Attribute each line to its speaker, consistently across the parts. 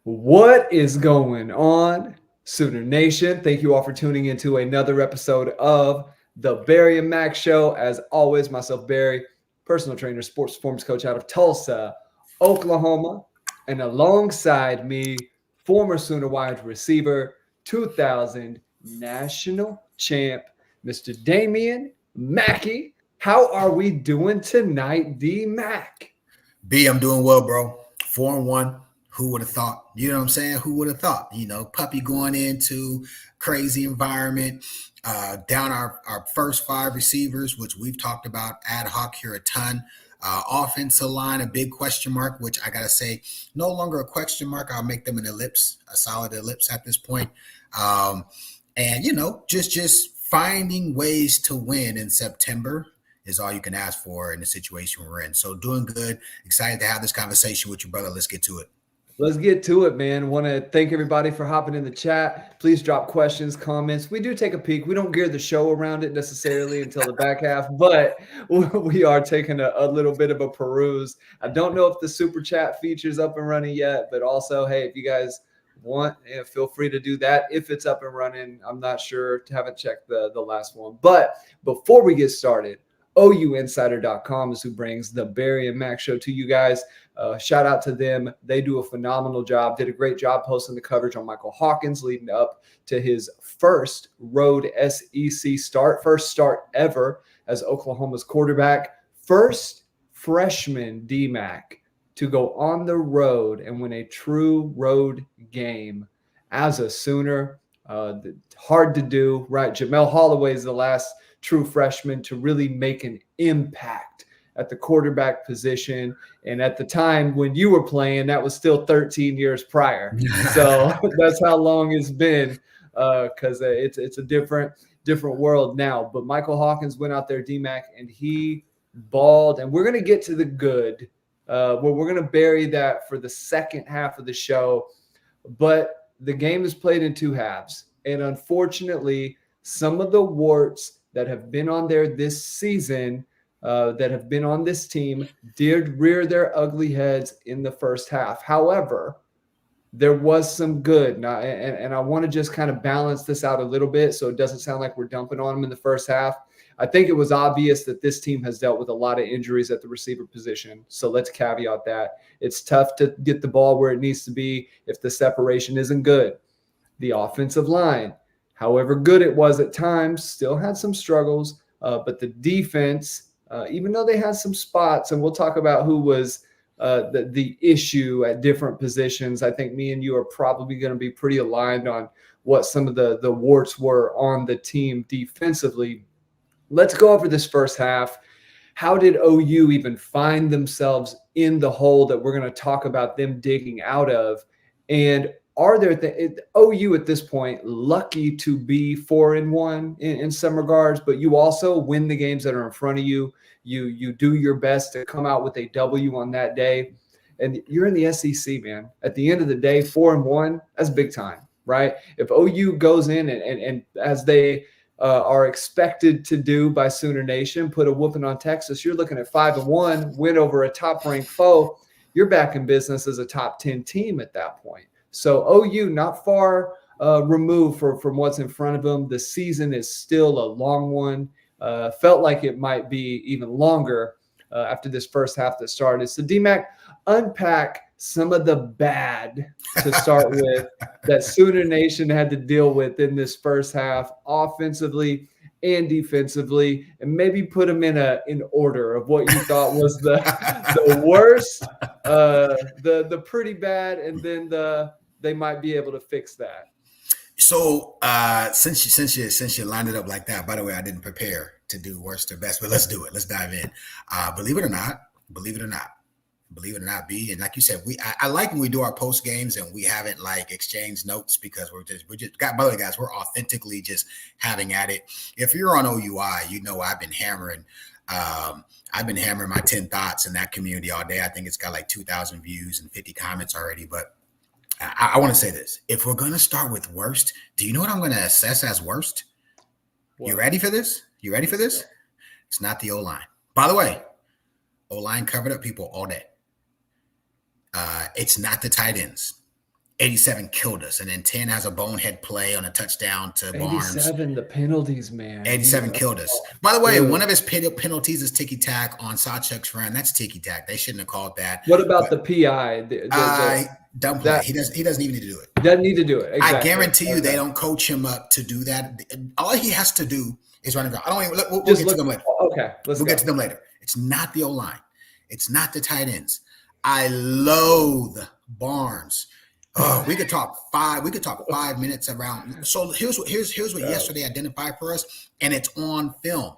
Speaker 1: What is going on, Sooner Nation? Thank you all for tuning into another episode of the Barry and Mack Show. As always, myself, Barry, personal trainer, sports performance coach out of Tulsa, Oklahoma, and alongside me, former Sooner wide receiver, 2000 national champ, Mr. Damian Mackey. How are we doing tonight, D Mack?
Speaker 2: B, I'm doing well, bro. 4-1. Who would have thought? You know what I'm saying? Who would have thought? Puppy going into crazy environment. Down our first five receivers, which we've talked about ad hoc here a ton. Offensive line, a big question mark, which I got to say, no longer a question mark. I'll make them an ellipse, a solid ellipse at this point. And just finding ways to win in September is all you can ask for in the situation we're in. So doing good. Excited to have this conversation with you, brother. Let's get to it.
Speaker 1: Let's get to it, man. Want to thank everybody for hopping in the chat. Please drop questions, comments. We do take a peek. We don't gear the show around it necessarily until the back half, but we are taking a little bit of a peruse. I don't know if the super chat feature's up and running yet, but also, hey, if you guys want, feel free to do that. If it's up and running, I'm not sure. Haven't checked the last one. But before we get started, OUinsider.com is who brings the Barry and Mack Show to you guys. Shout out to them. They do a phenomenal job. Did a great job posting the coverage on Michael Hawkins leading up to his first road SEC start, first start ever as Oklahoma's quarterback, first freshman DMAC to go on the road and win a true road game as a Sooner. Hard to do, right? Jamel Holloway is the last true freshman to really make an impact at the quarterback position. And at the time when you were playing, that was still 13 years prior. So that's how long it's been, because it's a different world now. But Michael Hawkins went out there, DMAC, and he balled. And we're going to get to the good. We're going to bury that for the second half of the show. But the game is played in two halves. And unfortunately, some of the warts that have been on there this season, that have been on this team, did rear their ugly heads in the first half. However, there was some good. Now, and I want to just kind of balance this out a little bit so it doesn't sound like we're dumping on them in the first half. I think it was obvious that this team has dealt with a lot of injuries at the receiver position. So let's caveat that. It's tough to get the ball where it needs to be if the separation isn't good. The offensive line, however good it was at times, still had some struggles. But the defense, even though they had some spots, and we'll talk about who was the issue at different positions, I think me and you are probably going to be pretty aligned on what some of the warts were on the team defensively. Let's go over this first half. How did OU even find themselves in the hole that we're going to talk about them digging out of? And are there OU at this point lucky to be 4-1 in some regards, but you also win the games that are in front of you. You do your best to come out with a W on that day, and you're in the SEC, man. At the end of the day, 4-1, that's big time, right? If OU goes in and as they are expected to do by Sooner Nation, put a whooping on Texas, you're looking at 5-1, win over a top-ranked foe. You're back in business as a top 10 team at that point. So OU not far removed from what's in front of them. The season is still a long one. Felt like it might be even longer after this first half that started. So DMAC, unpack some of the bad to start with that Sooner Nation had to deal with in this first half, offensively and defensively, and maybe put them in order of what you thought was the worst, the pretty bad, and then they might be able to fix that.
Speaker 2: So since you lined it up like that, by the way, I didn't prepare to do worst or best, but let's do it. Let's dive in. Believe it or not, B. And like you said, I like when we do our post games and we haven't like exchanged notes because we're just by the way, guys, we're authentically just having at it. If you're on OUI, you know I've been hammering my 10 thoughts in that community all day. I think it's got like 2,000 views and 50 comments already, but I want to say this. If we're going to start with worst, do you know what I'm going to assess as worst? What? You ready for this? It's not the O-line. By the way, O-line covered up people all day. It's not the tight ends. 87 killed us. And then 10 has a bonehead play on a touchdown to Barnes.
Speaker 1: 87, the penalties, man.
Speaker 2: 87 killed us. By the way, one of his penalties is ticky-tack on Sawchuk's run. That's ticky-tack. They shouldn't have called that.
Speaker 1: What about the PI?
Speaker 2: Don't play. He doesn't even need to do it.
Speaker 1: Doesn't need to do it. Exactly.
Speaker 2: I guarantee you they don't coach him up to do that. All he has to do is run and go. I don't even. We'll get to them later.
Speaker 1: Okay,
Speaker 2: we'll get to them later. It's not the O-line. It's not the tight ends. I loathe Barnes. Oh, we could talk 5 minutes around. So here's what yesterday identified for us, and it's on film.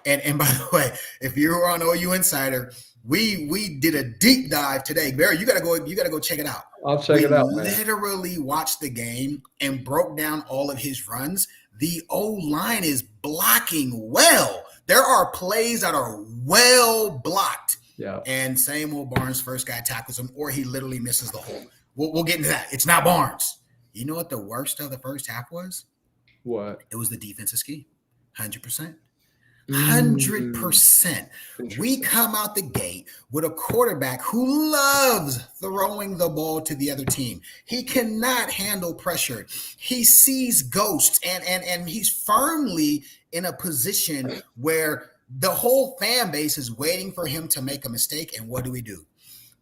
Speaker 2: And by the way, if you were on OU Insider, we did a deep dive today. Barry, you gotta go check it out.
Speaker 1: I'll check it out.
Speaker 2: Man. Literally watched the game and broke down all of his runs. The O-line is blocking well. There are plays that are well blocked.
Speaker 1: Yeah.
Speaker 2: And same old Barnes, first guy tackles him, or he literally misses the hole. We'll get into that. It's not Barnes. You know what the worst of the first half was?
Speaker 1: What?
Speaker 2: It was the defensive scheme. 100%. 100%. We come out the gate with a quarterback who loves throwing the ball to the other team. He cannot handle pressure. He sees ghosts, and he's firmly in a position where the whole fan base is waiting for him to make a mistake. And what do?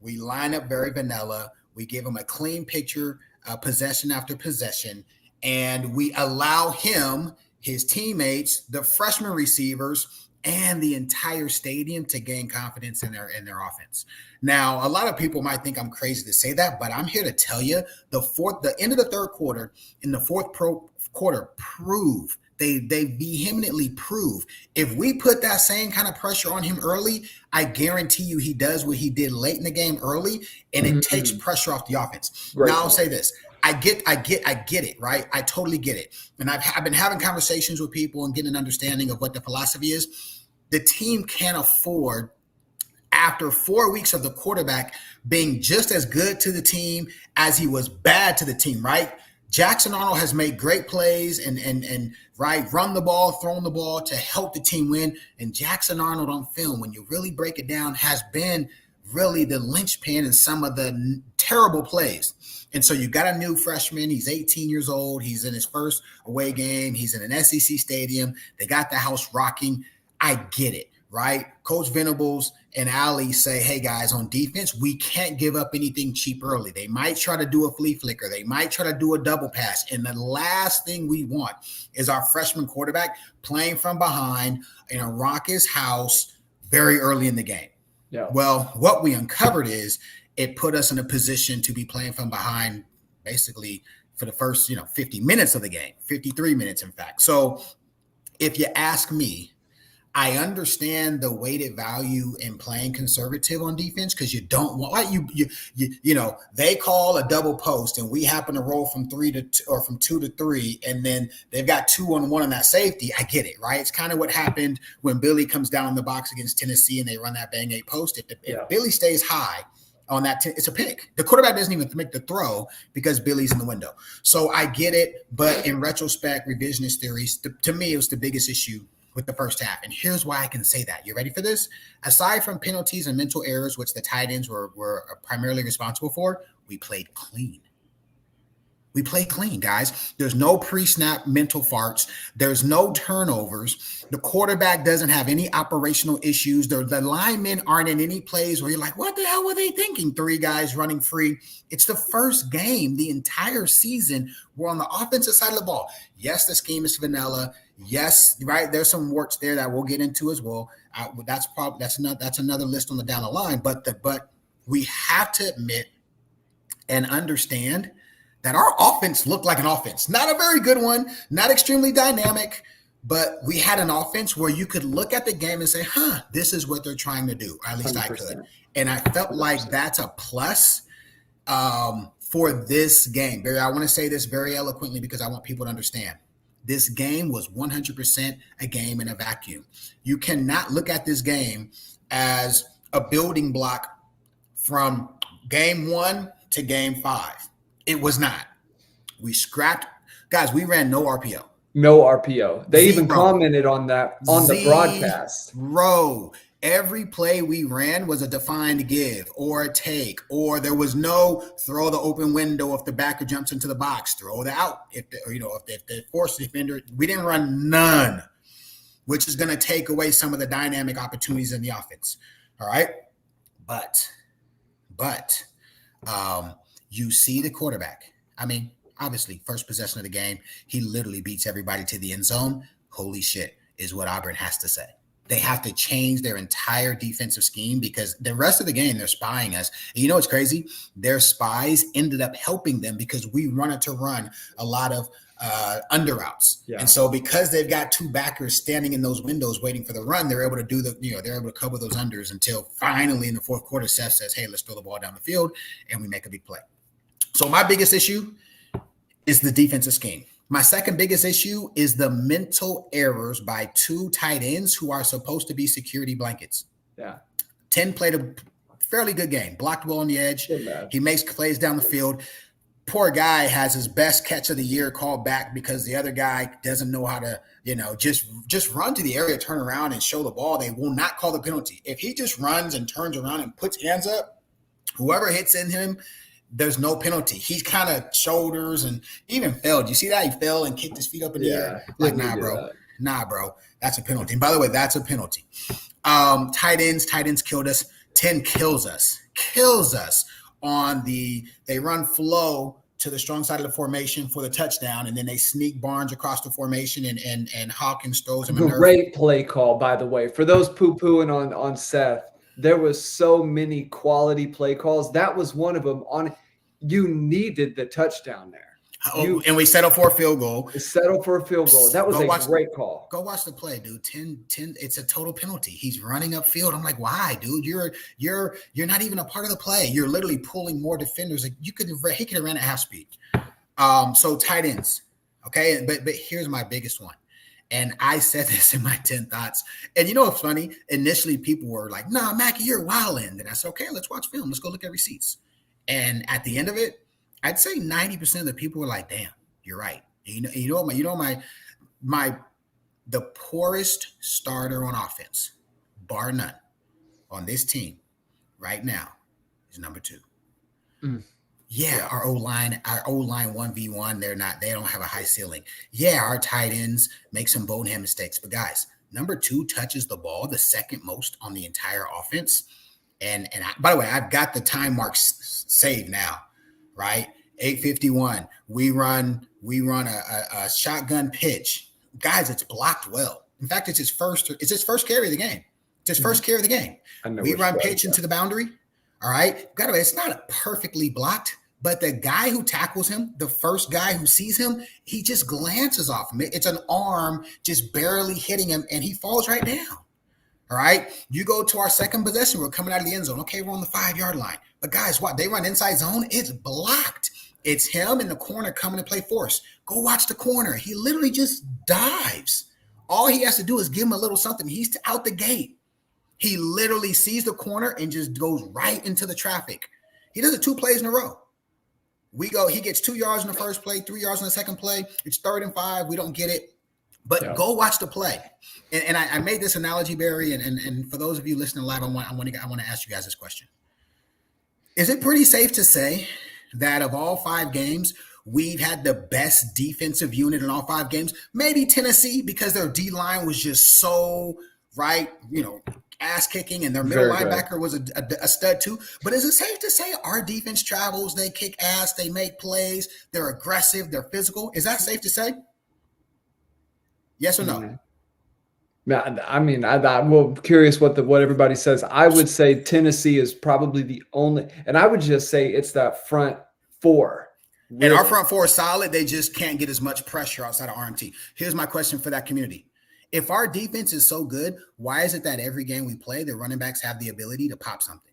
Speaker 2: We line up very vanilla. We give him a clean picture, possession after possession, and we allow him, his teammates, the freshman receivers, and the entire stadium to gain confidence in their offense. Now, a lot of people might think I'm crazy to say that, but I'm here to tell you the end of the third quarter and the fourth quarter prove. They vehemently prove if we put that same kind of pressure on him early, I guarantee you he does what he did late in the game early, and it takes pressure off the offense. Right. Now I'll say this. I get it, right? I totally get it. And I've been having conversations with people and getting an understanding of what the philosophy is. The team can't afford, after 4 weeks of the quarterback being just as good to the team as he was bad to the team, right? Jackson Arnold has made great plays and run the ball, thrown the ball to help the team win. And Jackson Arnold on film, when you really break it down, has been really the linchpin in some of the terrible plays. And so you got a new freshman. He's 18 years old. He's in his first away game. He's in an SEC stadium. They got the house rocking. I get it, right? Coach Venables and Ali say, hey, guys, on defense, we can't give up anything cheap early. They might try to do a flea flicker. They might try to do a double pass. And the last thing we want is our freshman quarterback playing from behind in a raucous house very early in the game. Yeah. Well, what we uncovered is it put us in a position to be playing from behind basically for the first, 50 minutes of the game, 53 minutes, in fact. So if you ask me, I understand the weighted value in playing conservative on defense because you don't want, like they call a double post and we happen to roll from 3 to 2 or from 2 to 3, and then they've got 2-on-1 on that safety. I get it, right? It's kind of what happened when Billy comes down in the box against Tennessee and they run that bang 8 post. If Billy stays high on that, it's a pick. The quarterback doesn't even make the throw because Billy's in the window. So I get it, but in retrospect, revisionist theories, to me, it was the biggest issue with the first half. And here's why I can say that. You ready for this? Aside from penalties and mental errors, which the tight ends were primarily responsible for, we played clean. We played clean, guys. There's no pre-snap mental farts. There's no turnovers. The quarterback doesn't have any operational issues. The linemen aren't in any plays where you're like, what the hell were they thinking? 3 guys running free. It's the first game the entire season we're on the offensive side of the ball. Yes, the scheme is vanilla. Yes, right. There's some warts there that we'll get into as well. That's another list on the down the line. But we have to admit and understand that our offense looked like an offense. Not a very good one, not extremely dynamic, but we had an offense where you could look at the game and say, this is what they're trying to do. Or at least 100%. I could. And I felt like that's a plus for this game. Barry, I want to say this very eloquently because I want people to understand. This game was 100% a game in a vacuum. You cannot look at this game as a building block from game 1 to game 5. It was not. We scrapped. Guys, we ran no RPO.
Speaker 1: No RPO. They even commented on that on the broadcast.
Speaker 2: Zero. Every play we ran was a defined give or a take, or there was no throw the open window if the backer jumps into the box, throw the out if the force defender. We didn't run none, which is going to take away some of the dynamic opportunities in the offense. All right, but you see the quarterback. I mean, obviously, first possession of the game, he literally beats everybody to the end zone. Holy shit, is what Auburn has to say. They have to change their entire defensive scheme because the rest of the game, they're spying us. And you know what's crazy? Their spies ended up helping them because we wanted to run a lot of under routes. Yeah. And so because they've got two backers standing in those windows waiting for the run, they're able to do they're able to cover those unders until finally in the fourth quarter, Seth says, hey, let's throw the ball down the field and we make a big play. So my biggest issue is the defensive scheme. My second biggest issue is the mental errors by two tight ends who are supposed to be security blankets.
Speaker 1: Yeah.
Speaker 2: 10 played a fairly good game, blocked well on the edge. He makes plays down the field. Poor guy has his best catch of the year called back because the other guy doesn't know how to, just run to the area, turn around and show the ball. They will not call the penalty. If he just runs and turns around and puts hands up, whoever hits in him, there's no penalty. He kind of shoulders and even fell. Do you see that? He fell and kicked his feet up in the air. Like, nah, bro. Nah, bro. That's a penalty. And by the way, that's a penalty. Tight ends killed us. 10 kills us on they run flow to the strong side of the formation for the touchdown, and then they sneak Barnes across the formation and Hawkins throws him.
Speaker 1: Great play call, by the way. For those poo-pooing on Seth, there was so many quality play calls. That was one of them. You needed the touchdown there.
Speaker 2: And we settled for a field goal.
Speaker 1: That was a great call.
Speaker 2: Go watch the play, dude. 10, it's a total penalty. He's running upfield. I'm like, why, dude? You're not even a part of the play. You're literally pulling more defenders. Like he could have ran at half speed. So tight ends. Okay. But here's my biggest one. And I said this in my 10 thoughts. And you know what's funny? Initially, people were like, nah, Mackey, you're wildin'. And I said, okay, let's watch film. Let's go look at receipts. And at the end of it, I'd say 90% of the people were like, damn, you're right. The poorest starter on offense, bar none, on this team right now is number 2. Yeah, our O-line 1v1, they don't have a high ceiling. Yeah, our tight ends make some bonehead mistakes. But guys, number 2 touches the ball the second most on the entire offense. And by the way, I've got the time marks saved now, right? 8:51. We run a shotgun pitch. Guys, it's blocked well. In fact, it's his first carry of the game. It's his first carry of the game. We run pitch into the boundary. All right. It's not perfectly blocked, but the guy who tackles him, the first guy who sees him, he just glances off him. It's an arm just barely hitting him, and he falls right down. All right. You go to our second possession. We're coming out of the end zone. Okay, we're on the 5-yard line. But guys, what? They run inside zone. It's blocked. It's him in the corner coming to play force. Go watch the corner. He literally just dives. All he has to do is give him a little something. He's out the gate. He literally sees the corner and just goes right into the traffic. He does it 2 plays in a row. He gets 2 yards in the first play, 3 yards in the second play. It's 3rd and 5. We don't get it. But Go watch the play. And I made this analogy, Barry, and for those of you listening live, I want to ask you guys this question. Is it pretty safe to say that of all 5 games, we've had the best defensive unit in all 5 games? Maybe Tennessee, because their D-line was just so, ass kicking, and their middle linebacker was a stud too. But is it safe to say our defense travels, they kick ass, they make plays, they're aggressive, they're physical? Is that safe to say? Yes or no?
Speaker 1: I mean, I'm curious what everybody says. I would say Tennessee is probably the only, and I would just say it's that front 4.
Speaker 2: Really. And our front 4 is solid. They just can't get as much pressure outside of RMT. Here's my question for that community. If our defense is so good, why is it that every game we play, the running backs have the ability to pop something?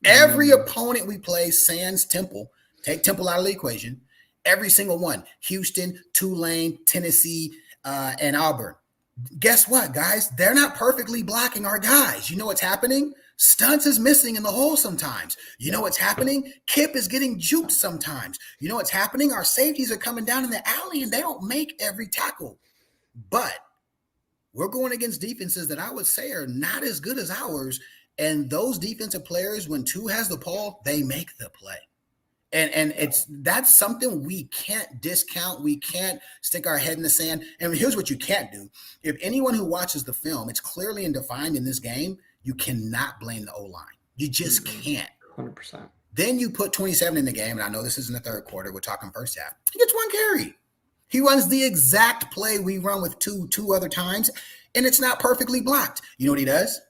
Speaker 2: Every opponent we play, sans Temple, take Temple out of the equation, every single one, Houston, Tulane, Tennessee, and Auburn. Guess what, guys? They're not perfectly blocking our guys. You know what's happening? Stunts is missing in the hole sometimes. You know what's happening? Kip is getting juked sometimes. You know what's happening? Our safeties are coming down in the alley, and they don't make every tackle. But We're going against defenses that I would say are not as good as ours. And those defensive players, when two has the ball, they make the play. And that's something we can't discount. We can't stick our head in the sand. And here's what you can't do. If anyone who watches the film, it's clearly and defined in this game, you cannot blame the O-line. You just can't.
Speaker 1: 100%.
Speaker 2: Then you put 27 in the game, and I know this is in the third quarter. We're talking first half. He gets one carry. He runs the exact play we run with two other times, and it's not perfectly blocked. You know what he does?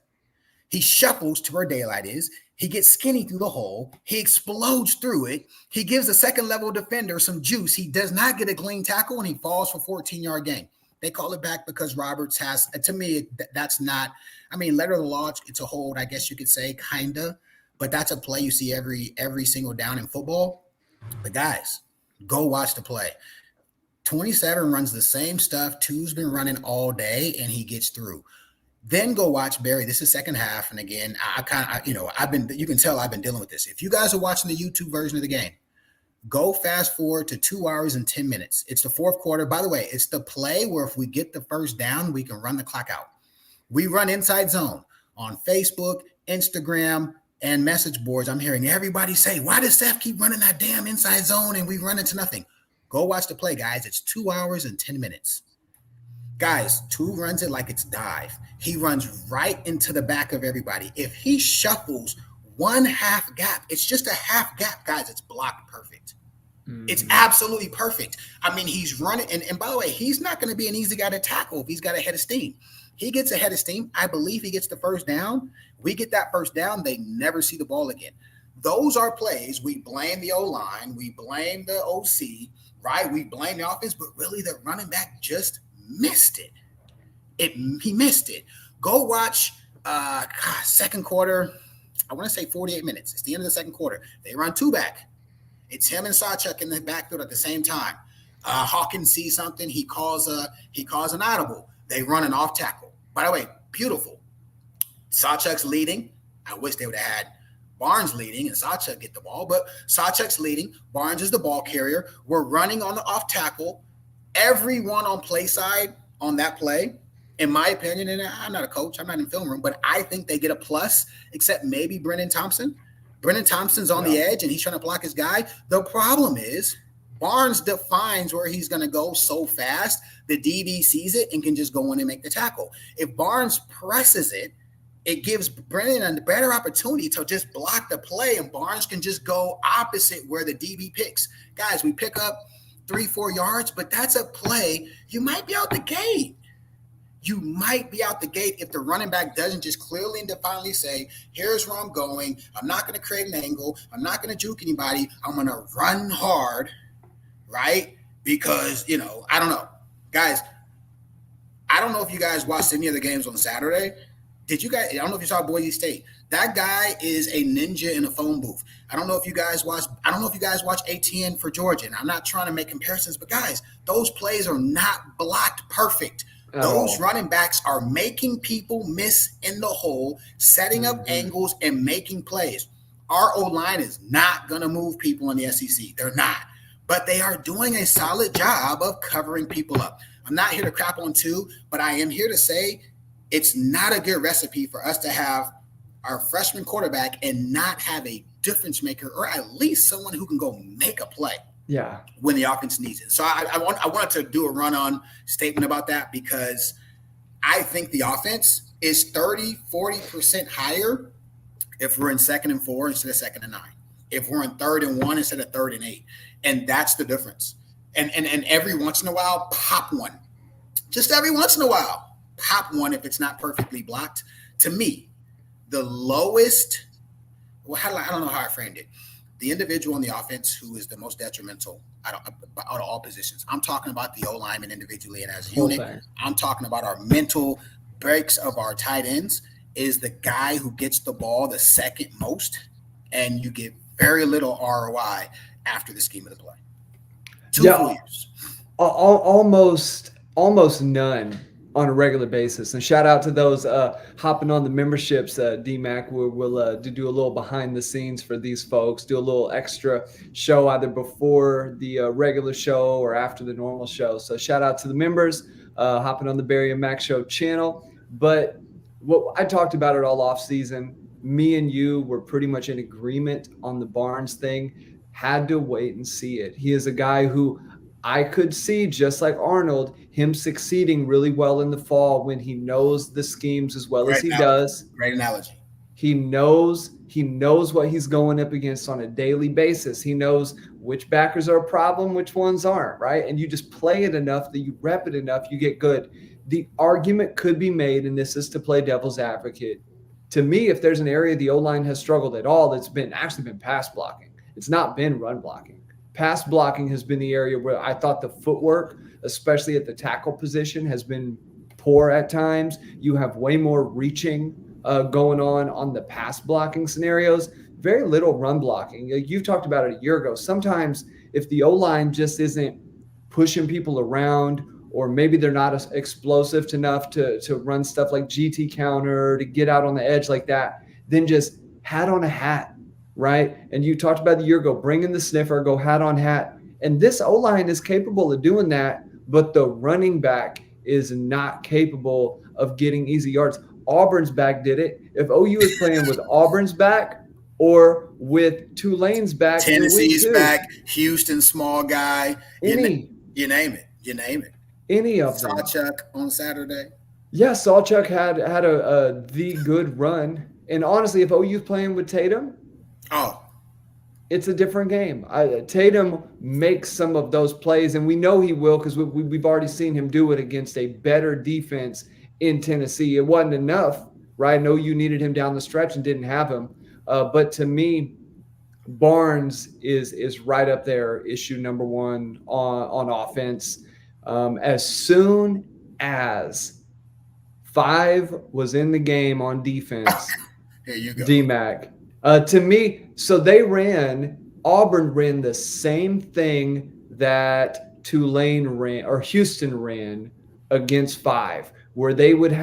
Speaker 2: He shuffles to where daylight is. He gets skinny through the hole. He explodes through it. He gives a second-level defender some juice. He does not get a clean tackle, and he falls for 14-yard gain. They call it back because Roberts has, to me, that's not, I mean, letter of the law, it's a hold, I guess you could say, kind of. But that's a play you see every single down in football. But guys, go watch the play. 27 runs the same stuff. Two's been running all day, and he gets through. Then go watch Barry. This is second half, and again, you can tell I've been dealing with this. If you guys are watching the YouTube version of the game, go fast forward to 2 hours and 10 minutes. It's the fourth quarter. By the way, it's the play where if we get the first down, we can run the clock out. We run inside zone on Facebook, Instagram, and message boards. I'm hearing everybody say, why does Steph keep running that damn inside zone and we run into nothing? Go watch the play, guys. It's 2 hours and 10 minutes. Guys, Two runs it like it's dive. He runs right into the back of everybody. If he shuffles one half gap, it's just a half gap, guys. It's blocked perfect. It's absolutely perfect. I mean, he's running. And by the way, he's not going to be an easy guy to tackle if he's got a head of steam. He gets a head of steam. I believe he gets the first down. We get that first down. They never see the ball again. Those are plays. We blame the O-line. We blame the OC, right? We blame the offense, but really the running back just missed it. He missed it. Go watch second quarter. I want to say 48 minutes. It's the end of the second quarter. They run two back. It's him and Sawchuk in the backfield at the same time. Hawkins sees something. He calls an audible. They run an off tackle. By the way, beautiful. Sawchuk's leading. I wish they would have had Barnes leading and Sawchuk get the ball, but Sawchuk's leading. Barnes is the ball carrier. We're running on the off tackle. Everyone on play side on that play, in my opinion, and I'm not a coach, I'm not in film room, but I think they get a plus, except maybe Brennan Thompson. Brennan Thompson's on the edge, and he's trying to block his guy. The problem is Barnes defines where he's going to go so fast, the DB sees it and can just go in and make the tackle. If Barnes presses it, it gives Brennan a better opportunity to just block the play, and Barnes can just go opposite where the DB picks. Guys, we pick up 3-4 yards, but that's a play. You might be out the gate. You might be out the gate if the running back doesn't just clearly and defiantly say, here's where I'm going. I'm not going to create an angle. I'm not going to juke anybody. I'm going to run hard, right? Because, I don't know. Guys, I don't know if you guys watched any of the games on Saturday. Did you guys? I don't know if you saw Boise State. That guy is a ninja in a phone booth. I don't know if you guys watch ATN for Georgia. And I'm not trying to make comparisons, but guys, those plays are not blocked perfect. Those running backs are making people miss in the hole, setting up angles and making plays. Our O-line is not going to move people in the SEC. They're not. But they are doing a solid job of covering people up. I'm not here to crap on Two, but I am here to say it's not a good recipe for us to have our freshman quarterback and not have a difference maker, or at least someone who can go make a play.
Speaker 1: Yeah. When
Speaker 2: the offense needs it. So I wanted to do a run-on statement about that because I think the offense is 30-40% higher if we're in 2nd and 4 instead of 2nd and 9. If we're in 3rd and 1 instead of 3rd and 8. And that's the difference. And every once in a while, pop one. Just every once in a while, pop one if it's not perfectly blocked. To me, the lowest, I don't know how I framed it. The individual on the offense who is the most detrimental out of all positions. I'm talking about the O-lineman individually and as a unit. I'm talking about our mental breaks of our tight ends is the guy who gets the ball the second most, and you get very little ROI after the scheme of the play. 2 years.
Speaker 1: Almost none. on a regular basis. And shout out to those hopping on the memberships, DMAC. We'll do a little behind the scenes for these folks, do a little extra show either before the regular show or after the normal show. So shout out to the members hopping on the Barry and Mac Show channel. But what I talked about it all off season. Me and you were pretty much in agreement on the Barnes thing. Had to wait and see it. He is a guy who I could see, just like Arnold, him succeeding really well in the fall when he knows the schemes as well as
Speaker 2: Great
Speaker 1: he
Speaker 2: analogy.
Speaker 1: does.
Speaker 2: Great analogy.
Speaker 1: He knows what he's going up against on a daily basis. He knows which backers are a problem, which ones aren't, right? And you just play it enough that you rep it enough, you get good. The argument could be made, and this is to play devil's advocate. To me, if there's an area the O-line has struggled at all, it's been pass blocking. It's not been run blocking. Pass blocking has been the area where I thought the footwork, especially at the tackle position, has been poor at times. You have way more reaching going on the pass blocking scenarios. Very little run blocking. You've talked about it a year ago. Sometimes if the O-line just isn't pushing people around, or maybe they're not explosive enough to run stuff like GT counter, to get out on the edge like that, then just hat on a hat, right? And you talked about the year ago, bring in the sniffer, go hat on hat. And this O-line is capable of doing that, but the running back is not capable of getting easy yards. Auburn's back did it. If OU is playing with Auburn's back or with Tulane's back,
Speaker 2: Tennessee's back, Houston small guy, you name it.
Speaker 1: Any of them.
Speaker 2: Sawchuck on Saturday.
Speaker 1: Yeah, Sawchuck had the good run. And honestly, if OU's playing with Tatum, it's a different game. Tatum makes some of those plays, and we know he will because we've already seen him do it against a better defense in Tennessee. It wasn't enough, right? I know you needed him down the stretch and didn't have him. But to me, Barnes is right up there, issue number one on offense. As soon as 5 was in the game on defense,
Speaker 2: here you go,
Speaker 1: DMAC. To me, so Auburn ran the same thing that Tulane ran or Houston ran against 5, where they would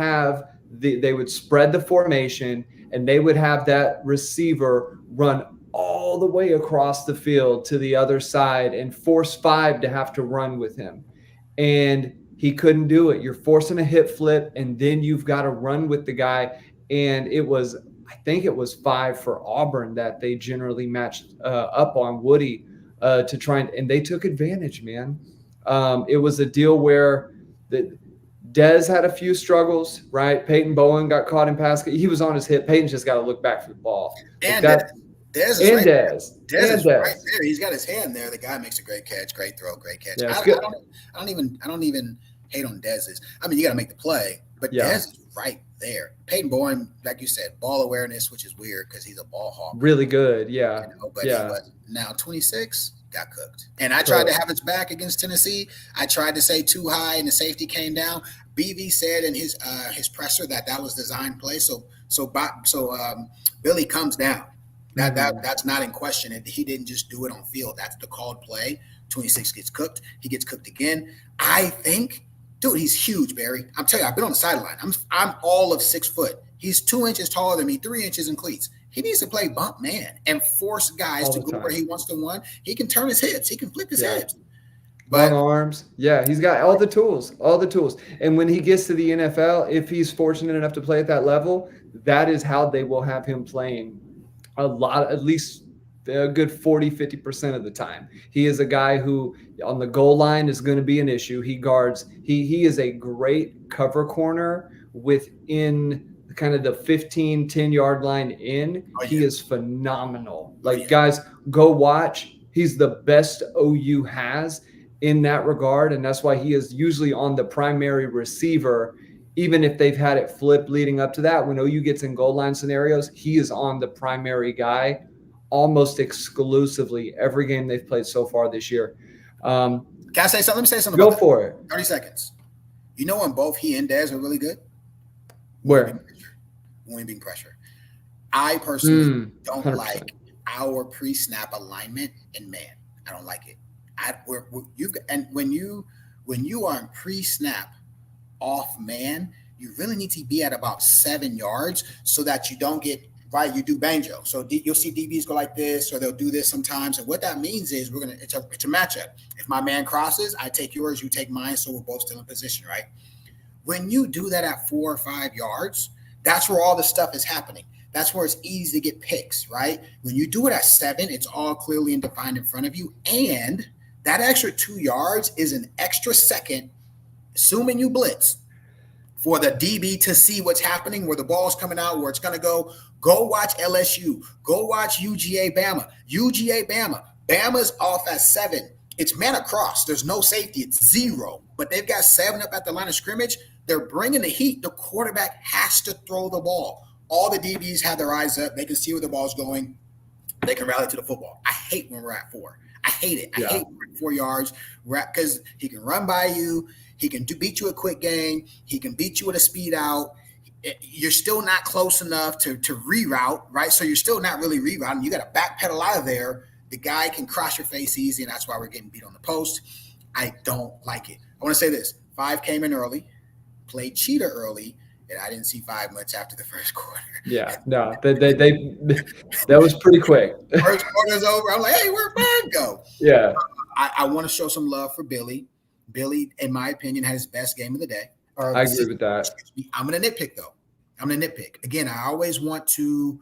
Speaker 1: spread the formation and they would have that receiver run all the way across the field to the other side and force 5 to have to run with him. And he couldn't do it. You're forcing a hip flip, and then you've got to run with the guy. And I think it was 5 for Auburn that they generally matched up on Woody to try and they took advantage, man. It was a deal where Dez had a few struggles, right? Peyton Bowen got caught in pass. He was on his hip. Peyton's just got to look back for the ball.
Speaker 2: And Dez is right there. Dez is right there. He's got his hand there. The guy makes a great catch, great throw, great catch.
Speaker 1: Yeah,
Speaker 2: I don't even hate on Dez's. I mean, you got to make the play, but Dez is right there. Peyton Bowen, like you said, ball awareness, which is weird because he's a ball hawk.
Speaker 1: Really good, yeah.
Speaker 2: But he was now 26. Got cooked. And I tried to have his back against Tennessee. I tried to say too high, and the safety came down. BV said in his presser that was design play. So Billy comes down. That's not in question. He didn't just do it on field. That's the called play. 26 gets cooked. He gets cooked again. I think, dude, he's huge, Barry. I'm telling you, I've been on the sideline. I'm all of 6 foot. He's 2 inches taller than me, 3 inches in cleats. He needs to play bump man and force guys to go where he wants to run. He can turn his hips. He can flip his hips.
Speaker 1: Long arms. Yeah, he's got all the tools. And when he gets to the NFL, if he's fortunate enough to play at that level, that is how they will have him playing a lot, at least a good 40, 50% of the time. He is a guy who on the goal line is going to be an issue. He guards. He is a great cover corner within kind of the 15, 10-yard line in. He is phenomenal. Guys, go watch. He's the best OU has in that regard, and that's why he is usually on the primary receiver, even if they've had it flip leading up to that. When OU gets in goal line scenarios, he is on the primary guy almost exclusively every game they've played so far this year.
Speaker 2: Can I say something? Let me say something.
Speaker 1: Go for it.
Speaker 2: 30 seconds. You know when both he and Dez are really good?
Speaker 1: Where?
Speaker 2: When being pressure. I personally don't
Speaker 1: 100%.
Speaker 2: like our pre-snap alignment in man. I don't like it. When you are in pre-snap off man, you really need to be at about 7 yards so that you don't get right. You do banjo. So you'll see DBs go like this, or they'll do this sometimes. And what that means is it's a matchup. If my man crosses, I take yours, you take mine. So we're both still in position, right? When you do that at 4 or 5 yards, that's where all the stuff is happening. That's where it's easy to get picks, right? When you do it at 7, it's all clearly and defined in front of you. And that extra 2 yards is an extra second, assuming you blitz, for the DB to see what's happening, where the ball's coming out, where it's going to go. Go watch LSU. Go watch UGA Bama. UGA Bama. Bama's off at 7. It's man across. There's no safety. It's 0. But they've got 7 up at the line of scrimmage. They're bringing the heat. The quarterback has to throw the ball. All the DBs have their eyes up. They can see where the ball's going. They can rally to the football. I hate when we're at 4. I hate it. I hate 4 yards because he can run by you. He can beat you a quick game. He can beat you with a speed out. You're still not close enough to reroute, right? So you're still not really rerouting. You got to backpedal out of there. The guy can cross your face easy, and that's why we're getting beat on the post. I don't like it. I want to say this. 5 came in early, played cheetah early, and I didn't see 5 much after the first quarter.
Speaker 1: Yeah, no, that was pretty quick.
Speaker 2: First quarter's over. I'm like, hey, where'd 5 go?
Speaker 1: Yeah.
Speaker 2: I want to show some love for Billy. Billy, in my opinion, had his best game of the day.
Speaker 1: I agree with that.
Speaker 2: I'm going to nitpick, though. I'm going to nitpick. Again, I always want to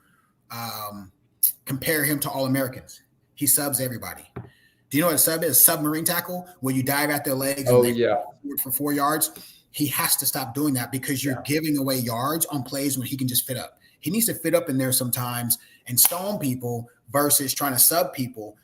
Speaker 2: compare him to All-Americans. He subs everybody. Do you know what a sub is? A submarine tackle, where you dive at their legs for 4 yards. He has to stop doing that because you're giving away yards on plays when he can just fit up. He needs to fit up in there sometimes and stone people versus trying to sub people.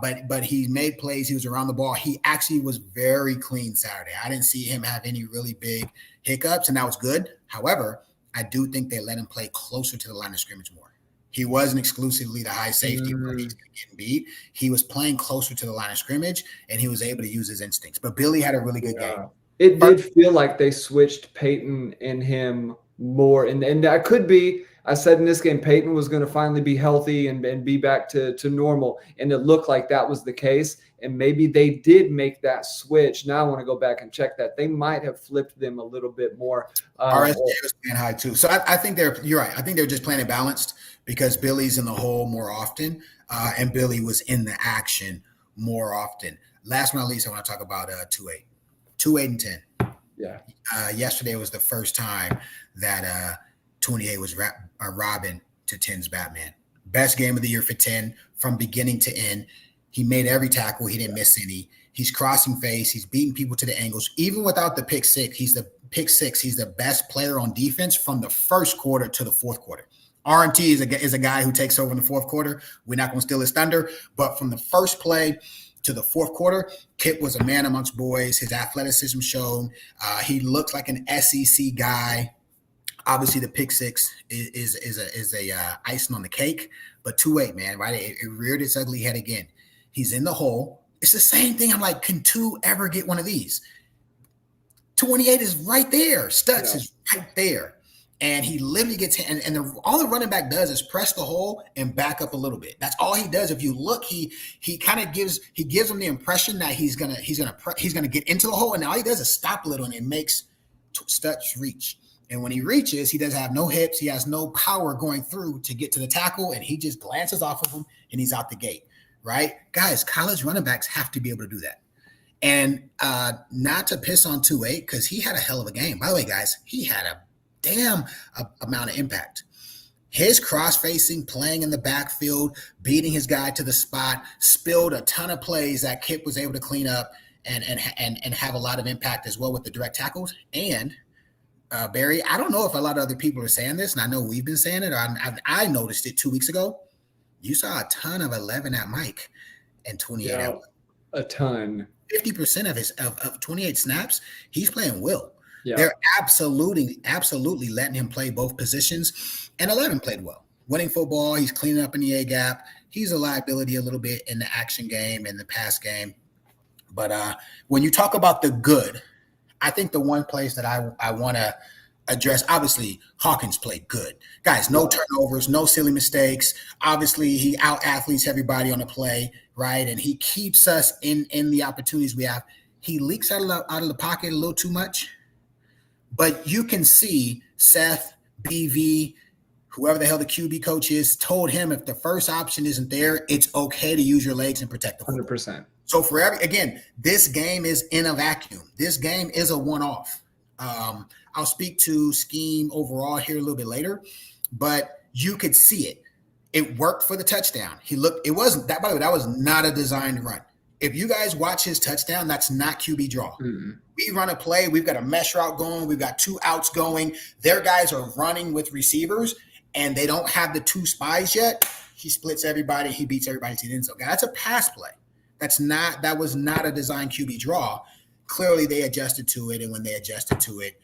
Speaker 2: But he made plays. He was around the ball. He actually was very clean Saturday. I didn't see him have any really big hiccups, and that was good. However, I do think they let him play closer to the line of scrimmage more. He wasn't exclusively the high safety where he's getting beat. He was playing closer to the line of scrimmage, and he was able to use his instincts. But Billy had a really good game.
Speaker 1: It did feel like they switched Peyton and him more. And that could be, I said in this game, Peyton was going to finally be healthy and be back to normal. And it looked like that was the case. And maybe they did make that switch. Now I want to go back and check that. They might have flipped them a little bit more.
Speaker 2: RSJ was playing high too. So I think you're right. I think they're just playing it balanced because Billy's in the hole more often. And Billy was in the action more often. Last but not least, I want to talk about 2-8. 2-8 and 10.
Speaker 1: Yeah.
Speaker 2: Yesterday was the first time that 28 was Robin to 10's Batman. Best game of the year for 10 from beginning to end. He made every tackle. He didn't miss any. He's crossing face. He's beating people to the angles. Even without the pick six, he's the best player on defense from the first quarter to the fourth quarter. RMT is a guy who takes over in the fourth quarter. We're not going to steal his thunder. But from the first play to the fourth quarter, Kip was a man amongst boys. His athleticism showed. He looks like an SEC guy. Obviously, the pick six is a icing on the cake. But 2-8, man, right? It reared its ugly head again. He's in the hole. It's the same thing. I'm like, can 2 ever get one of these? 28 is right there. Stutz is right there. And he literally gets hit. And all the running back does is press the hole and back up a little bit. That's all he does. If you look, he kind of gives him the impression that he's gonna get into the hole. And all he does is stop a little and it makes Stutz reach. And when he reaches, he doesn't have no hips. He has no power going through to get to the tackle. And he just glances off of him and he's out the gate. Right? Guys, college running backs have to be able to do that. And not to piss on 2-8 because he had a hell of a game. By the way, guys, he had a damn amount of impact. His cross-facing, playing in the backfield, beating his guy to the spot, spilled a ton of plays that Kip was able to clean up and have a lot of impact as well with the direct tackles. And Barry, I don't know if a lot of other people are saying this, and I know we've been saying it, or I noticed it 2 weeks ago. You saw a ton of 11 at Mike and 28 at Will.
Speaker 1: A ton.
Speaker 2: 50% of 28 snaps, he's playing Will.
Speaker 1: Yeah.
Speaker 2: They're absolutely letting him play both positions. And 11 played well. Winning football, he's cleaning up in the A-gap. He's a liability a little bit in the action game and the pass game. But when you talk about the good, I think the one place that I want to address, obviously, Hawkins played good. Guys, no turnovers, no silly mistakes. Obviously, he out-athletes everybody on the play, right? And he keeps us in the opportunities we have. He leaks out of the pocket a little too much. But you can see Seth, BV, whoever the hell the QB coach is, told him if the first option isn't there, it's okay to use your legs and protect the football.
Speaker 1: 100%.
Speaker 2: So again, this game is in a vacuum. This game is a one-off. I'll speak to scheme overall here a little bit later, but you could see it. It worked for the touchdown. It wasn't that, by the way, that was not a designed run. If you guys watch his touchdown, that's not QB draw. Mm-hmm. We run a play. We've got a mesh route going. We've got 2 outs going. Their guys are running with receivers, and they don't have the 2 spies yet. He splits everybody. He beats everybody to the end zone. That's a pass play. That was not a design QB draw. Clearly, they adjusted to it, and when they adjusted to it,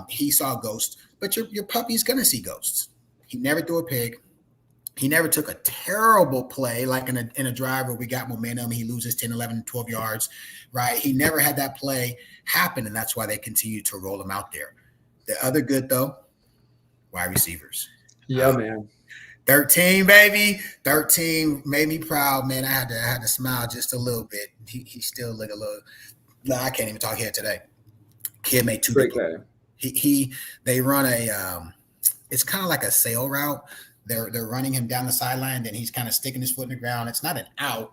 Speaker 2: he saw ghosts. But your puppy's going to see ghosts. He never threw a pick. He never took a terrible play like in a drive where we got momentum. He loses 10, 11, 12 yards, right? He never had that play happen, and that's why they continue to roll him out there. The other good, though, wide receivers.
Speaker 1: Yeah, man.
Speaker 2: 13, baby. 13 made me proud, man. I had to smile just a little bit. He still look a little – no, I can't even talk here today. Kid made 2
Speaker 1: great
Speaker 2: play. They run it's kind of like a sail route. They're running him down the sideline, then he's kind of sticking his foot in the ground. It's not an out,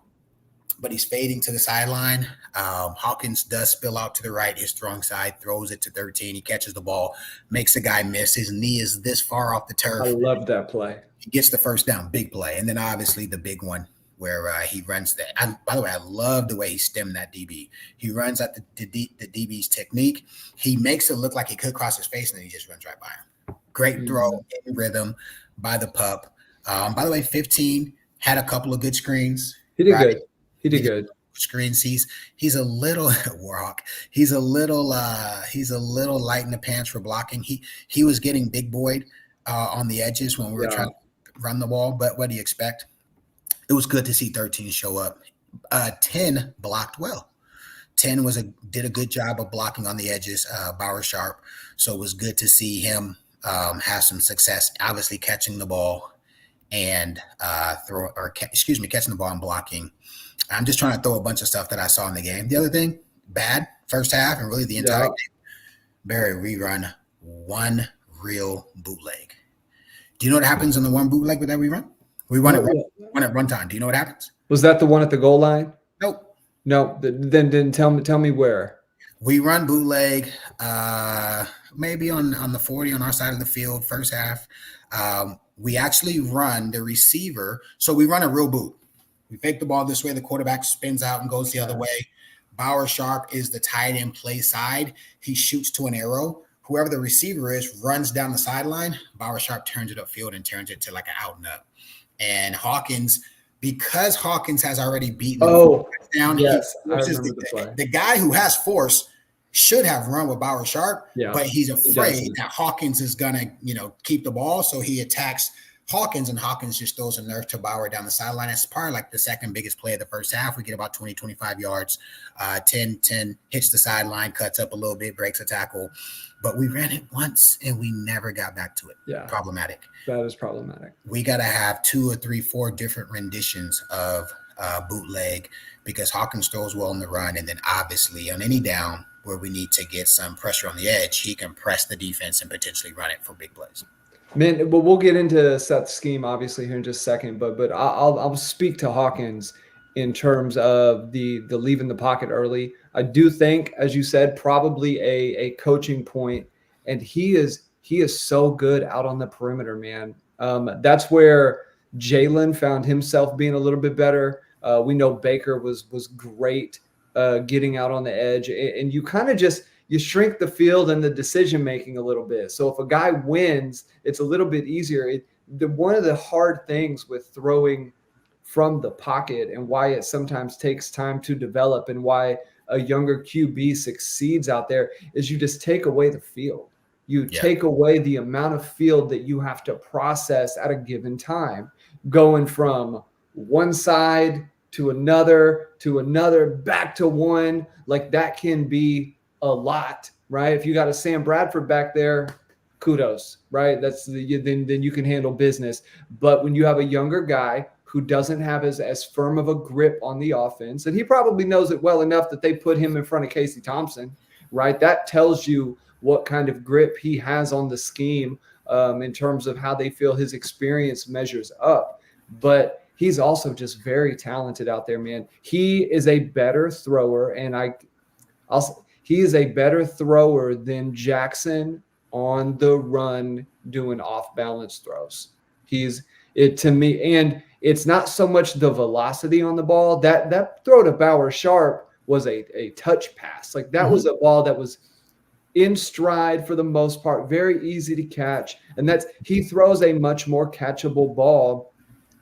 Speaker 2: but he's fading to the sideline. Hawkins does spill out to the right, his strong side, throws it to 13. He catches the ball, makes the guy miss. His knee is this far off the turf.
Speaker 1: I love that play.
Speaker 2: He gets the first down, big play. And then obviously the big one where he runs that. By the way, I love the way he stemmed that DB. He runs at the DB's technique. He makes it look like he could cross his face, and then he just runs right by him. Great throw in rhythm by the pup. By the way, 15 had a couple of good screens.
Speaker 1: He did good. He did good.
Speaker 2: Screens. He's a little Warhawk. He's a little light in the pants for blocking. He was getting big boyed on the edges when we were trying to run the ball. But what do you expect? It was good to see 13 show up. 10 blocked well. 10 did a good job of blocking on the edges. Bauer Sharp. So it was good to see him have some success, obviously catching the ball and catching the ball and blocking. I'm just trying to throw a bunch of stuff that I saw in the game. The other thing, bad first half and really the entire game. Barry, we run one real bootleg. Do you know what happens in the one bootleg that we run? We run at runtime. Do you know what happens?
Speaker 1: Was that the one at the goal line?
Speaker 2: Nope.
Speaker 1: No. Then tell me where.
Speaker 2: We run bootleg. Maybe on the 40 on our side of the field, first half. We actually run the receiver. So we run a real boot. We fake the ball this way. The quarterback spins out and goes the other way. Bauer Sharp is the tight end play side. He shoots to an arrow. Whoever the receiver is runs down the sideline. Bauer Sharp turns it upfield and turns it to like an out and up. And Hawkins, because Hawkins has already beaten down, the guy who has force should have run with Bauer Sharp, but he's afraid that Hawkins is going to, keep the ball. So he attacks Hawkins, and Hawkins just throws a nerve to Bauer down the sideline. It's probably like the second biggest play of the first half. We get about 20, 25 yards. 10 hits the sideline, cuts up a little bit, breaks a tackle. But we ran it once, and we never got back to it.
Speaker 1: Yeah.
Speaker 2: Problematic.
Speaker 1: That is problematic. We
Speaker 2: got to have 2 or 3, 4 different renditions of bootleg because Hawkins throws well on the run, and then obviously on any down where we need to get some pressure on the edge, he can press the defense and potentially run it for big plays.
Speaker 1: Man, well, we'll get into Seth's scheme obviously here in just a second, but I'll speak to Hawkins in terms of the leaving the pocket early. I do think, as you said, probably a coaching point, and he is so good out on the perimeter, man. That's where Jalen found himself being a little bit better. We know Baker was great getting out on the edge, and you kind of you shrink the field and the decision making a little bit. So if a guy wins, it's a little bit easier. One of the hard things with throwing from the pocket and why it sometimes takes time to develop and why a younger QB succeeds out there is you just take away the field. You take away the amount of field that you have to process at a given time, going from one side to another, back to one. Like that can be a lot, right? If you got a Sam Bradford back there, kudos, right? Then you can handle business. But when you have a younger guy who doesn't have as firm of a grip on the offense, and he probably knows it well enough that they put him in front of Casey Thompson, right? That tells you what kind of grip he has on the scheme in terms of how they feel his experience measures up. But he's also just very talented out there, man. He is a better thrower, and he is a better thrower than Jackson on the run doing off balance throws. He's it to me, and it's not so much the velocity on the ball. That throw to Bauer Sharp was a touch pass. Like that was a ball that was in stride for the most part, very easy to catch. And he throws a much more catchable ball,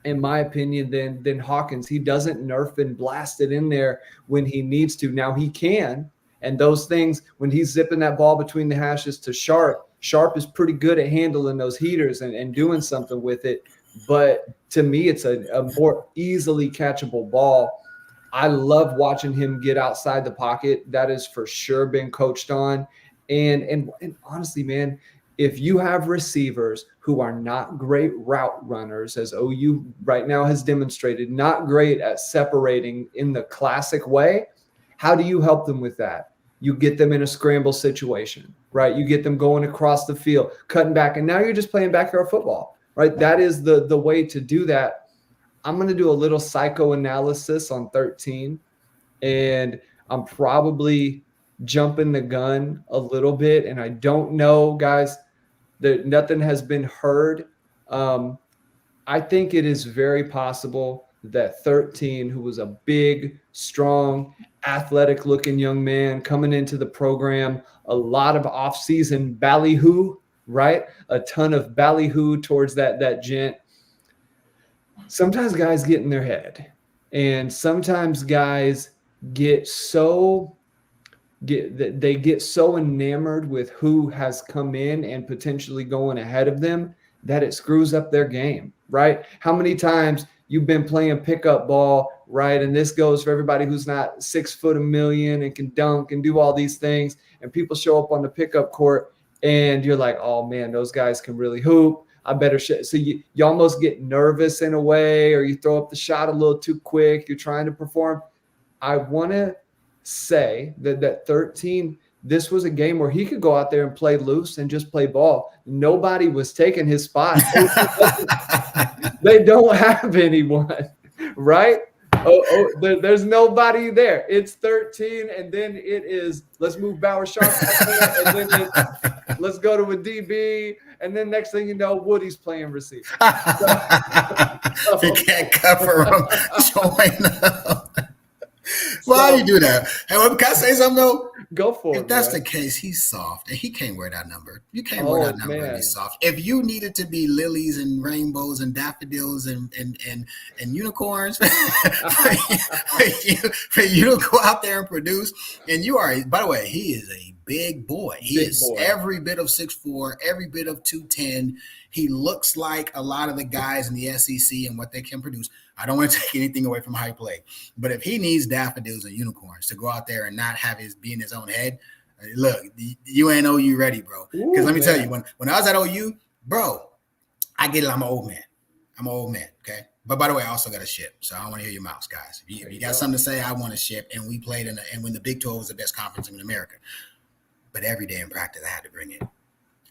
Speaker 1: in my opinion, than Hawkins. He doesn't nerf and blast it in there when he needs to. Now he can, and those things, when he's zipping that ball between the hashes to Sharp is pretty good at handling those heaters and doing something with it. But to me, it's a more easily catchable ball. I love watching him get outside the pocket. That has for sure been coached on. And honestly, man, if you have receivers who are not great route runners, as OU right now has demonstrated, not great at separating in the classic way, how do you help them with that? You get them in a scramble situation, right? You get them going across the field, cutting back, and now you're just playing backyard football, right? That is the way to do that. I'm going to do a little psychoanalysis on 13, and I'm probably jumping the gun a little bit, and I don't know, guys, that nothing has been heard. I think it is very possible that 13, who was a big, strong, athletic-looking young man coming into the program, a lot of off-season ballyhoo, right? A ton of ballyhoo towards that gent. Sometimes guys get in their head, and sometimes guys get so enamored with who has come in and potentially going ahead of them that it screws up their game, right? How many times you've been playing pickup ball, right? And this goes for everybody who's not 6'1" and can dunk and do all these things, and people show up on the pickup court and you're like, oh man, those guys can really hoop. I better so you almost get nervous in a way, or you throw up the shot a little too quick. You're trying to perform. I want to say that 13, this was a game where he could go out there and play loose and just play ball. Nobody was taking his spot. They don't have anyone, right? There's nobody there. It's 13, and then it is, let's move Bauer Sharp, and then let's go to a DB, and then next thing you know, Woody's playing receiver.
Speaker 2: You can't cover him. Join up. Why do you do that? Hey, can I say something though?
Speaker 1: Go for it.
Speaker 2: If that's the case, he's soft, and he can't wear that number. You can't wear that number and be soft. If you needed to be lilies and rainbows and daffodils and unicorns for you to go out there and produce, and you are, by the way, he is a big boy. He is every bit of 6'4", every bit of 210. He looks like a lot of the guys in the SEC and what they can produce. I don't want to take anything away from how he played, but if he needs daffodils and unicorns to go out there and not have be in his own head, look, you ain't OU ready, bro. Because let me tell you, when I was at OU, bro, I get it. I'm an old man. Okay. But by the way, I also got a ship, so I don't want to hear your mouths, guys. If you got something to say, I want a ship. And we played and when the Big 12 was the best conference in America. But every day in practice, I had to bring it.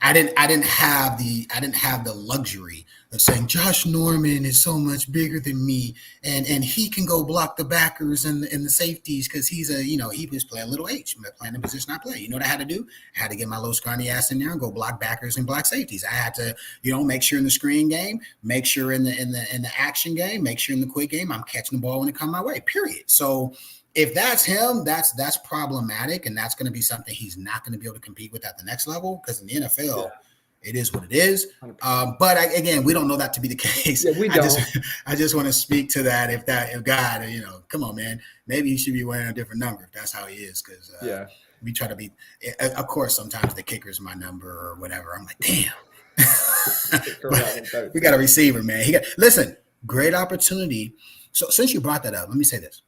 Speaker 2: I didn't have the luxury of saying Josh Norman is so much bigger than me, and he can go block the backers and the safeties because he was playing little H, playing the position I play. You know what I had to do? I had to get my little scrawny ass in there and go block backers and block safeties. I had to, make sure in the screen game, make sure in the action game, make sure in the quick game, I'm catching the ball when it comes my way. Period. So if that's him, that's problematic, and that's going to be something he's not going to be able to compete with at the next level, because in the NFL, it is what it is. But again, we don't know that to be the case.
Speaker 1: Yeah, we don't.
Speaker 2: I just want to speak to that. If God, come on, man, maybe he should be wearing a different number if that's how he is, because we try to be. Of course, sometimes the kicker's my number or whatever. I'm like, damn. We got a receiver, man. Listen, great opportunity. So since you brought that up, let me say this.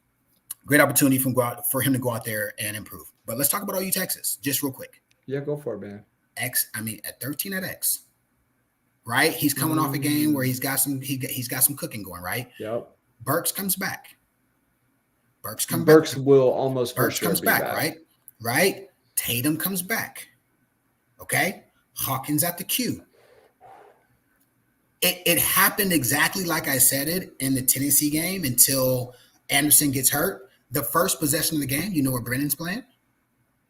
Speaker 2: Great opportunity for him to go out there and improve. But let's talk about OU Texas just real quick.
Speaker 1: Yeah, go for it, man.
Speaker 2: At 13 at X, right? He's coming off a game where he's got some cooking going, right?
Speaker 1: Yep.
Speaker 2: Burks comes back. Burks
Speaker 1: will almost for sure
Speaker 2: comes
Speaker 1: be
Speaker 2: back, right? Right? Tatum comes back. Okay. Hawkins at the Q. It happened exactly like I said it in the Tennessee game until Anderson gets hurt. The first possession of the game, you know where Brennan's playing?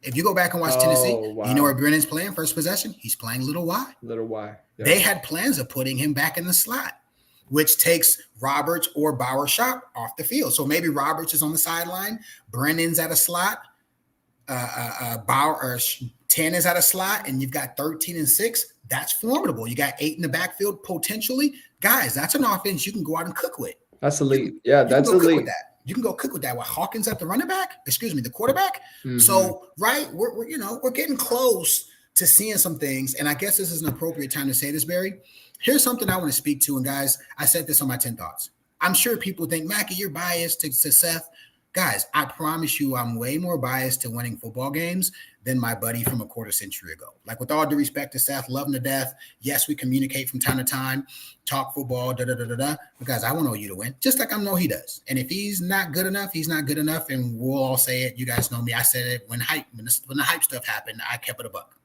Speaker 2: If you go back and watch Tennessee,
Speaker 1: wow.
Speaker 2: you know where Brennan's playing first possession? He's playing little Y.
Speaker 1: Little Y. Yep.
Speaker 2: They had plans of putting him back in the slot, which takes Roberts or Bauer Shop off the field. So maybe Roberts is on the sideline, Brennan's at a slot, Bauer or 10 is at a slot, and you've got 13 and 6. That's formidable. You got 8 in the backfield potentially. Guys, that's an offense you can go out and cook with.
Speaker 1: That's elite. Yeah, that's elite.
Speaker 2: You can go cook with that with Hawkins at the the quarterback. Mm-hmm. So, right, we're getting close to seeing some things. And I guess this is an appropriate time to say this, Barry. Here's something I want to speak to. And guys, I said this on my 10 thoughts. I'm sure people think, Mackey, you're biased to Seth. Guys, I promise you I'm way more biased to winning football games than my buddy from a quarter century ago. Like, with all due respect to Seth, love him to death. Yes, we communicate from time to time, talk football, But guys, I want all you to win, just like I know he does. And if he's not good enough, he's not good enough. And we'll all say it. You guys know me. I said it when the hype stuff happened. I kept it a buck.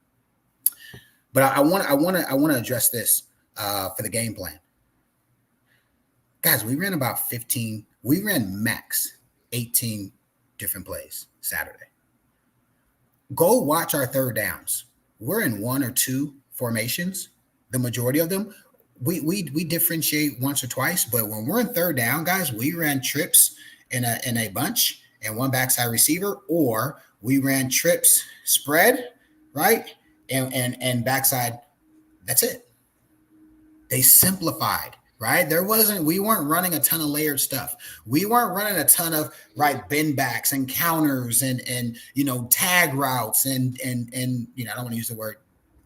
Speaker 2: But I want to address this for the game plan. Guys, we ran about 15. We ran max 18 different plays Saturday. Go watch our third downs. We're in 1 or 2 formations. The majority of them, we differentiate once or twice, but when we're in third down, guys, we ran trips in a bunch and one backside receiver, or we ran trips spread, right? And backside. That's it. They simplified. Right? We weren't running a ton of layered stuff. We weren't running a ton of bend backs and counters and tag routes and I don't want to use the word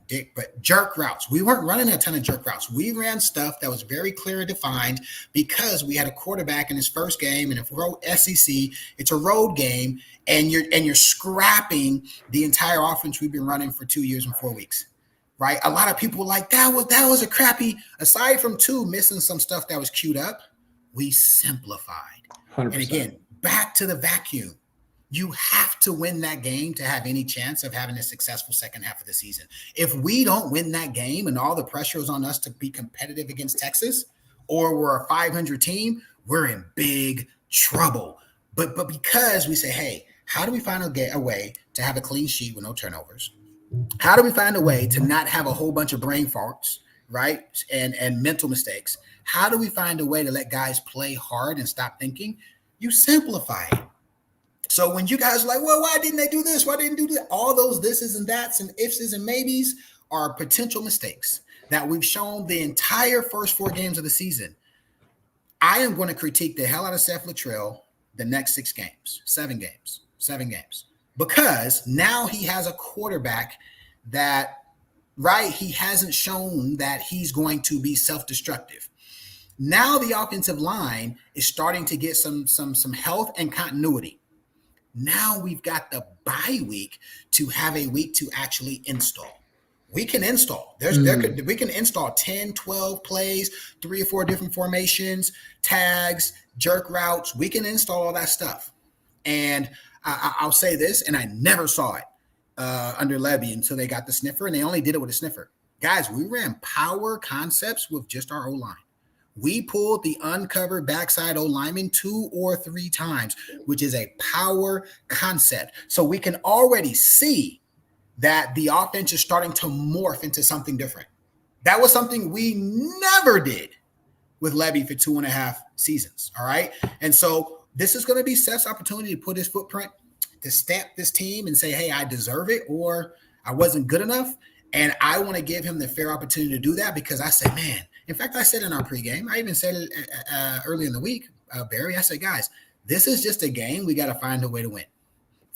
Speaker 2: dick, but jerk routes. We weren't running a ton of jerk routes. We ran stuff that was very clear and defined because we had a quarterback in his first game in a SEC. It's a road game, and you're scrapping the entire offense we've been running for 2 years and 4 weeks. Right. A lot of people were like, that was a crappy, aside from 2 missing some stuff that was queued up, we simplified. 100%. And again, back to the vacuum. You have to win that game to have any chance of having a successful second half of the season. If we don't win that game and all the pressure is on us to be competitive against Texas, or we're a 500 team, we're in big trouble. But because we say, hey, how do we find a way to have a clean sheet with no turnovers? How do we find a way to not have a whole bunch of brain farts, right? And mental mistakes? How do we find a way to let guys play hard and stop thinking? You simplify it. So when you guys are like, well, why didn't they do this? Why didn't they do that? All those thises and that's and ifs and maybes are potential mistakes that we've shown the entire first 4 games of the season. I am going to critique the hell out of Seth Littrell the next 7 games. Because now he has a quarterback that, he hasn't shown that he's going to be self-destructive. Now the offensive line is starting to get some health and continuity. Now we've got the bye week to have a week to actually install. We can install. We can install 10, 12 plays, 3 or 4 different formations, tags, jerk routes. We can install all that stuff. And I'll say this, and I never saw it under Levy until they got the sniffer, and they only did it with a sniffer. Guys, we ran power concepts with just our O-line. We pulled the uncovered backside O-lineman 2 or 3 times, which is a power concept. So we can already see that the offense is starting to morph into something different. That was something we never did with Levy for 2.5 seasons, all right? And so this is going to be Seth's opportunity to put his footprint, to stamp this team and say, hey, I deserve it, or I wasn't good enough. And I want to give him the fair opportunity to do that because I said, man, in fact, I said in our pregame, I even said it early in the week, Barry, I said, guys, this is just a game. We got to find a way to win.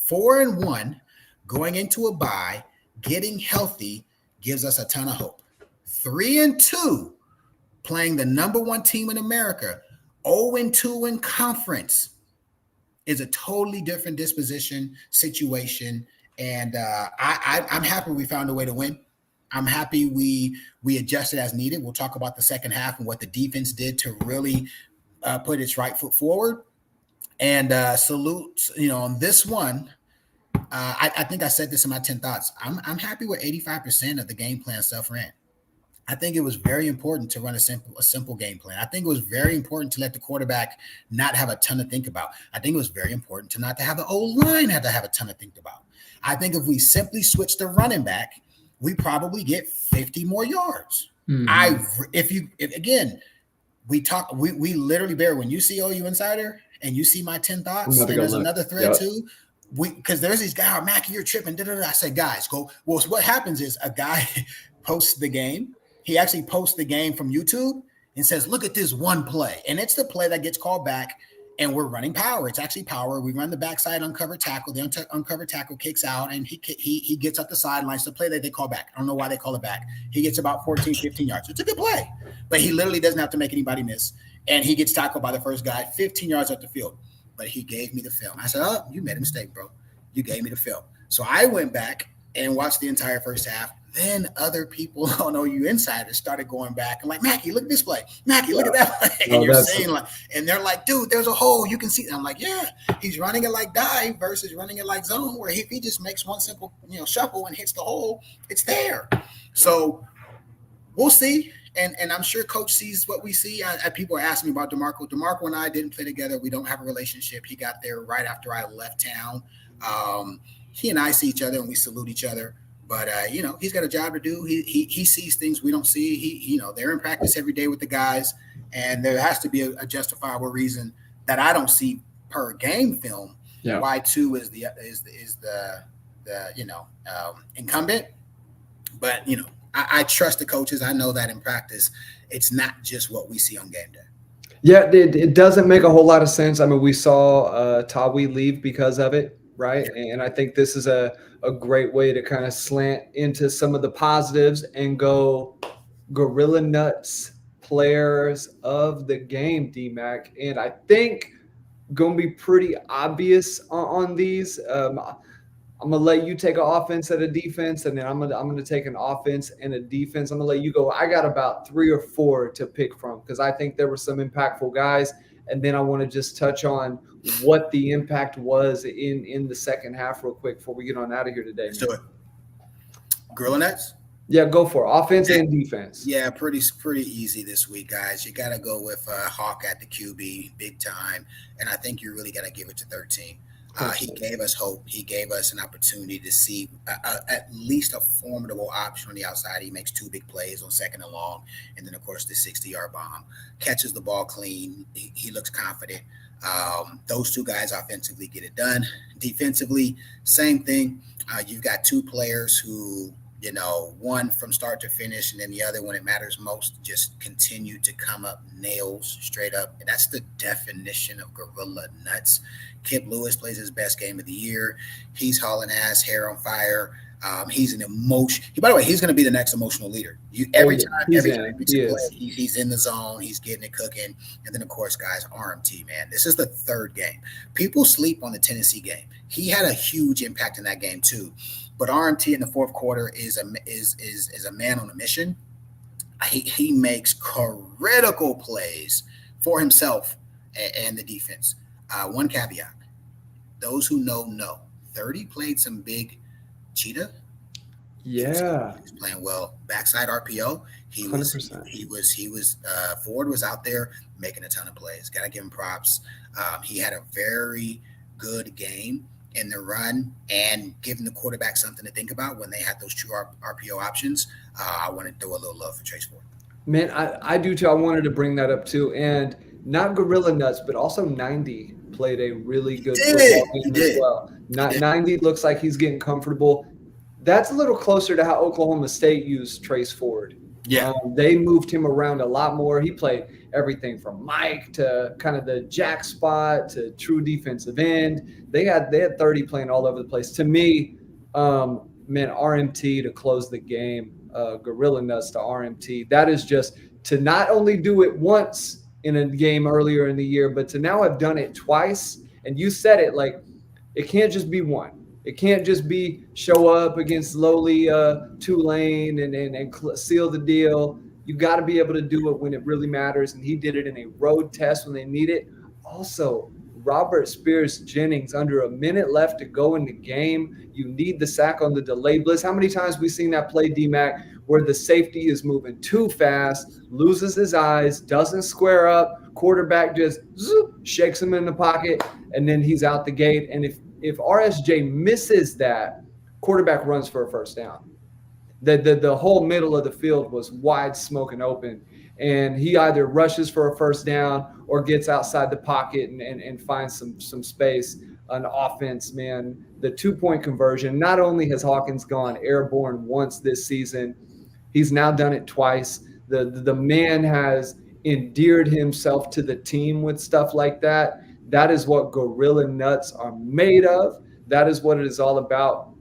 Speaker 2: 4-1 going into a bye, getting healthy gives us a ton of hope. 3-2 playing the number 1 team in America, 0-2 in conference is a totally different disposition situation. And I'm happy we found a way to win. I'm happy we adjusted as needed. We'll talk about the second half and what the defense did to really put its right foot forward. And salute, on this one, I think I said this in my 10 thoughts. I'm happy with 85% of the game plan stuff ran. I think it was very important to run a simple game plan. I think it was very important to let the quarterback not have a ton to think about. I think it was very important to not to have the old line have to have a ton to think about. I think if we simply switch the running back, we probably get 50 more yards.
Speaker 1: Mhm.
Speaker 2: If again, we literally, Barry, when you see OU Insider and you see my 10
Speaker 1: I'm
Speaker 2: thoughts,
Speaker 1: about to
Speaker 2: and
Speaker 1: go
Speaker 2: there's
Speaker 1: look.
Speaker 2: another thread
Speaker 1: Yep.
Speaker 2: too. Because there's these guys, Mack, you're tripping. Da, da, da. I said, guys, go. Well, so what happens is a guy posts the game. He actually posts the game from YouTube and says, look at this one play. And it's the play that gets called back. And we're running power. It's actually power. We run the backside uncovered tackle. The uncovered tackle kicks out, and he gets up the sideline. It's the play that they call back. I don't know why they call it back. He gets about 14, 15 yards. It's a good play. But he literally doesn't have to make anybody miss. And he gets tackled by the first guy 15 yards up the field. But he gave me the film. I said, oh, you made a mistake, bro. You gave me the film. So I went back and watched the entire first half. Then other people on OU Insiders started going back and like, Mackie, look at this play. Mackie, look at that play. And
Speaker 1: No,
Speaker 2: you're
Speaker 1: that's
Speaker 2: saying like, and they're like, dude, there's a hole. You can see. And I'm like, yeah, he's running it like dive versus running it like zone, where if he just makes one simple, shuffle and hits the hole, it's there. So we'll see. And I'm sure Coach sees what we see. People are asking me about DeMarco. DeMarco and I didn't play together. We don't have a relationship. He got there right after I left town. He and I see each other and we salute each other. But he's got a job to do. He sees things we don't see. They're in practice every day with the guys, and there has to be a justifiable reason that I don't see per game film.
Speaker 1: Yeah.
Speaker 2: Why two is the incumbent, but I trust the coaches. I know that in practice, it's not just what we see on game day.
Speaker 1: Yeah, it doesn't make a whole lot of sense. I mean, we saw Tawi leave because of it, right? And I think this is a great way to kind of slant into some of the positives and go Gorilla Nuts players of the game, DMAC. And I think going to be pretty obvious on these. I'm gonna let you take an offense and a defense, and then I'm gonna take an offense and a defense. I'm gonna let you go. I got about 3 or 4 to pick from because I think there were some impactful guys, and then I want to just touch on what the impact was in the second half real quick before we get on out of here today.
Speaker 2: Let's do it. Gorilla Nets?
Speaker 1: Yeah, go for it. Offense and defense.
Speaker 2: Yeah, pretty easy this week, guys. You got to go with Hawk at the QB, big time, and I think you really got to give it to 13. He gave us hope. He gave us an opportunity to see at least a formidable option on the outside. He makes 2 big plays on second and long, and then, of course, the 60-yard bomb. Catches the ball clean. He looks confident. Those 2 guys offensively get it done. Defensively, same thing. You've got 2 players who, one from start to finish, and then the other when it matters most, just continue to come up nails straight up. And that's the definition of Gorilla Nuts. Kip Lewis plays his best game of the year. He's hauling ass, hair on fire. He's an emotion. By the way, he's going to be the next emotional leader. Every time he's in the zone, he's getting it cooking. And then, of course, guys, RMT, man, this is the 3rd game. People sleep on the Tennessee game. He had a huge impact in that game too. But RMT in the 4th quarter is a man on a mission. He makes critical plays for himself and the defense. One caveat: those who know. 30 played some big cheetah.
Speaker 1: Yeah,
Speaker 2: he was playing well. Backside RPO. He was 100%. Ford was out there making a ton of plays. Got to give him props. He had a very good game in the run and giving the quarterback something to think about when they had those true RPO options. I want to throw a little love for Trace Ford.
Speaker 1: Man, I do too. I wanted to bring that up too. And not Gorilla Nuts, but also 90 played a really good football game as well. 90 looks like he's getting comfortable. That's a little closer to how Oklahoma State used Trace Ford.
Speaker 2: Yeah.
Speaker 1: They moved him around a lot more. He played everything from Mike to kind of the jack spot to true defensive end. They had 30 playing all over the place. To me, RMT to close the game, Gorilla Nuts to RMT. That is just to not only do it once in a game earlier in the year, but to now have done it twice. And you said it, like, it can't just be one. It can't just be show up against lowly Tulane and seal the deal. You got to be able to do it when it really matters. And he did it in a road test when they need it. Also, Robert Spears Jennings under a minute left to go in the game. You need the sack on the delayed blitz. How many times we seen that play, D-Mac, where the safety is moving too fast, loses his eyes, doesn't square up, quarterback just zoop, shakes him in the pocket, and then he's out the gate. And if RSJ misses that, quarterback runs for a first down. The whole middle of the field was wide smoking open, and he either rushes for a first down or gets outside the pocket and finds some space on offense. Man, the 2-point conversion. Not only has Hawkins gone airborne once this season, he's now done it twice. The man has endeared himself to the team with stuff like that. That is what gorilla nuts are made of. That is what it is all about.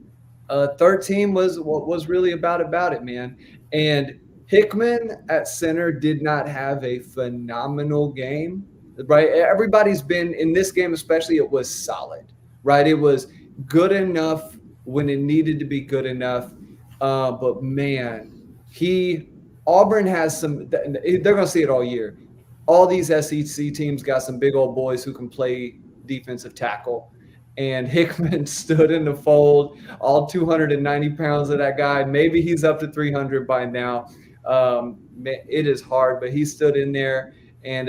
Speaker 1: Third team was what was really about it, man. And Hickman at center did not have a phenomenal game, right? Everybody's been in this game, especially. It was solid, right? It was good enough when it needed to be good enough. But man, he Auburn has some. They're going to see it all year. All these SEC teams got some big old boys who can play defensive tackle, and Hickman stood in the fold, all 290 pounds of that guy. Maybe he's up to 300 by now. It is hard, but he stood in there and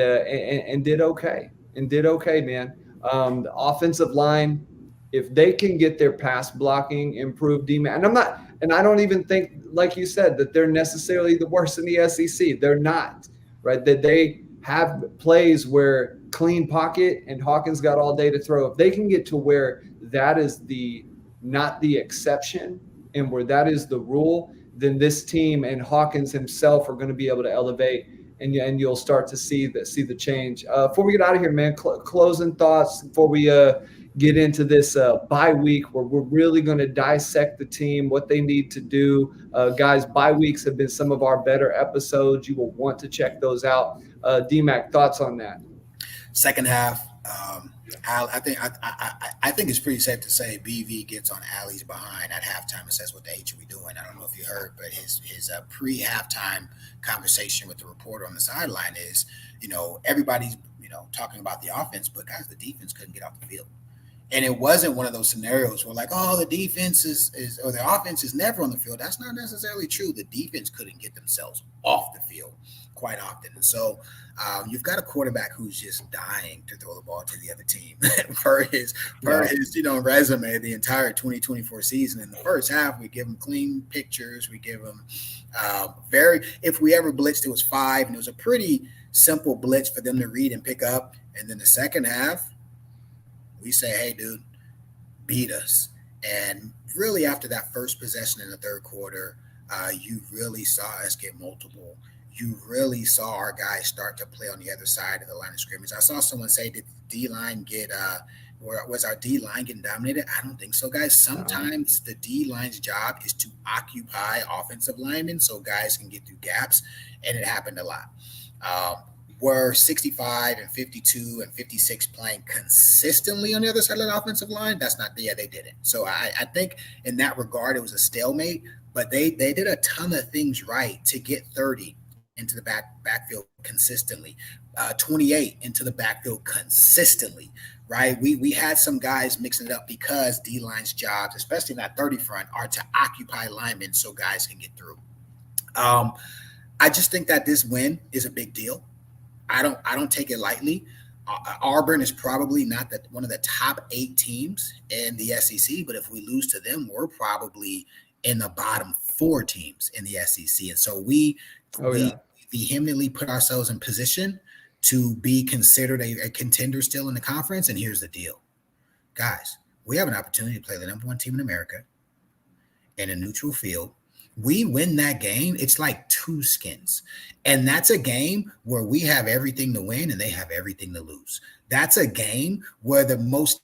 Speaker 1: did okay. And did okay, man. The offensive line, if they can get their pass blocking improved, and I don't even think, like you said, that they're necessarily the worst in the SEC. They're not, right? That they have plays where clean pocket and Hawkins got all day to throw. If they can get to where that is not the exception and where that is the rule, then this team and Hawkins himself are going to be able to elevate, and you'll start to see the change. Before we get out of here, man, closing thoughts before we get into this bye week where we're really going to dissect the team, what they need to do. Guys, bye weeks have been some of our better episodes. You will want to check those out. D-Mac, thoughts on that?
Speaker 2: Second half, I think it's pretty safe to say BV gets on Allie's behind at halftime and says, "What the H are we doing?" I don't know if you heard, but his pre-halftime conversation with the reporter on the sideline is, everybody's talking about the offense, but guys, the defense couldn't get off the field. And it wasn't one of those scenarios where like, oh, the defense is or the offense is never on the field. That's not necessarily true. The defense couldn't get themselves off the field quite often. And so you've got a quarterback who's just dying to throw the ball to the other team per his resume the entire 2024 season. In the first half, we give him clean pictures. We give him if we ever blitzed, it was 5, and it was a pretty simple blitz for them to read and pick up. And then the second half, we say, hey, dude, beat us. And really after that first possession in the third quarter, you really saw us get multiple. You really saw our guys start to play on the other side of the line of scrimmage. I saw someone say, did the D-line was our D-line getting dominated? I don't think so, guys. Sometimes the D-line's job is to occupy offensive linemen so guys can get through gaps, and it happened a lot. Were 65 and 52 and 56 playing consistently on the other side of the offensive line? They didn't. So I think in that regard, it was a stalemate, but they did a ton of things right to get 30 into the backfield consistently, 28 into the backfield consistently, right? We had some guys mixing it up because D-line's jobs, especially in that 30 front, are to occupy linemen so guys can get through. I just think that this win is a big deal. I don't take it lightly. Auburn is probably not one of the top 8 teams in the SEC, but if we lose to them, we're probably in the bottom 4 teams in the SEC. And so we vehemently put ourselves in position to be considered a contender still in the conference. And here's the deal, guys, we have an opportunity to play the number 1 team in America in a neutral field. We win that game, it's like 2 skins. And that's a game where we have everything to win and they have everything to lose. That's a game where the most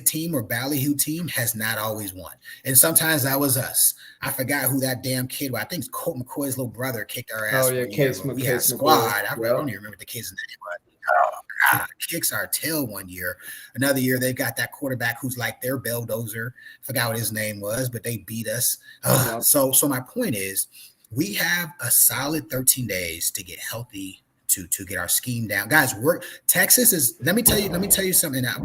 Speaker 2: team or ballyhoo team has not always won. And sometimes that was us. I forgot who that damn kid was. I think Colt McCoy's little brother kicked our ass.
Speaker 1: Oh, yeah,
Speaker 2: we had a squad. I don't even remember what the kid's name was. Oh, God, kicks our tail one year. Another year, they got that quarterback who's like their bulldozer. Forgot what his name was, but they beat us. So my point is, we have a solid 13 days to get healthy to get our scheme down, guys. Texas is. Let me tell you something. Now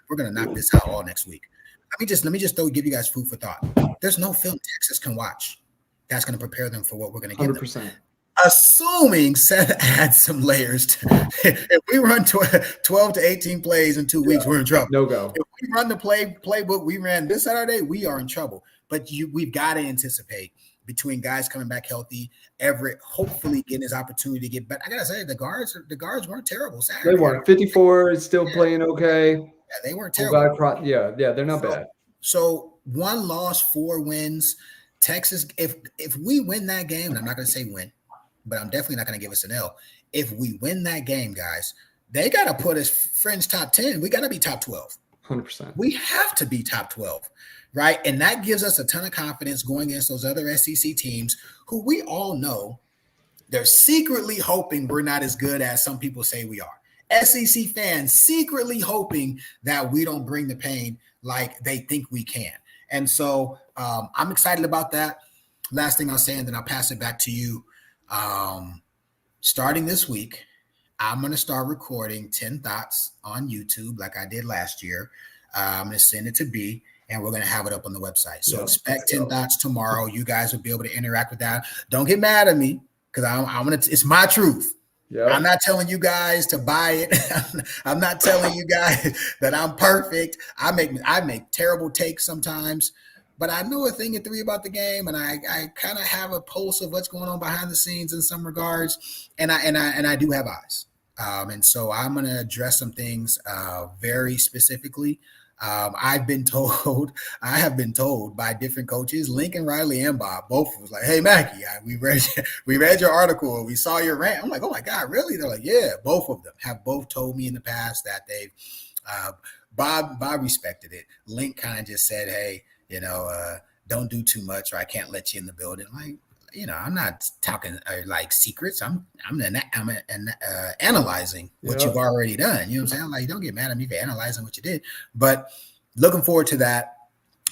Speaker 2: we're gonna knock this out all next week. Let me just give you guys food for thought. There's no film Texas can watch that's going to prepare them for what we're going to give them.
Speaker 1: 100%.
Speaker 2: Assuming Seth adds some layers. If we run 12 to 18 plays in 2 weeks, we're in trouble.
Speaker 1: No go.
Speaker 2: If we run the playbook we ran this Saturday, we are in trouble. But we've got to anticipate between guys coming back healthy, Everett hopefully getting his opportunity to get back. I gotta say, the guards weren't terrible Saturday.
Speaker 1: They weren't. 54 is still playing okay.
Speaker 2: Yeah, they weren't terrible.
Speaker 1: Yeah, they're not bad.
Speaker 2: So 1 loss, 4 wins. Texas, if we win that game, and I'm not going to say win, but I'm definitely not going to give us an L. If we win that game, guys, they got to put us fringe top 10. We got to be top 12.
Speaker 1: 100%.
Speaker 2: We have to be top 12, right? And that gives us a ton of confidence going against those other SEC teams who we all know they're secretly hoping we're not as good as some people say we are. SEC fans secretly hoping that we don't bring the pain like they think we can. And so I'm excited about that. Last thing I'll say, and then I'll pass it back to you. Starting this week, I'm going to start recording 10 thoughts on YouTube like I did last year. I'm going to send it to B, and we're going to have it up on the website. So expect 10 thoughts tomorrow. You guys will be able to interact with that. Don't get mad at me because it's my truth. Yep. I'm not telling you guys to buy it. I'm not telling you guys that I'm perfect. I make terrible takes sometimes, but I know a thing or 3 about the game, and I kind of have a pulse of what's going on behind the scenes in some regards, and I do have eyes. And so I'm going to address some things very specifically. I have been told by different coaches, Lincoln Riley and Bob, both was like, "Hey, Mackie, we read your article, and we saw your rant." I'm like, "Oh my God, really?" They're like, "Yeah." Both of them have told me in the past that they've Bob respected it. Link kind of just said, "Hey, don't do too much, or I can't let you in the building." Like, I'm not talking like secrets. I'm analyzing what you've already done. You know what I'm saying? Like, don't get mad at me for analyzing what you did. But looking forward to that,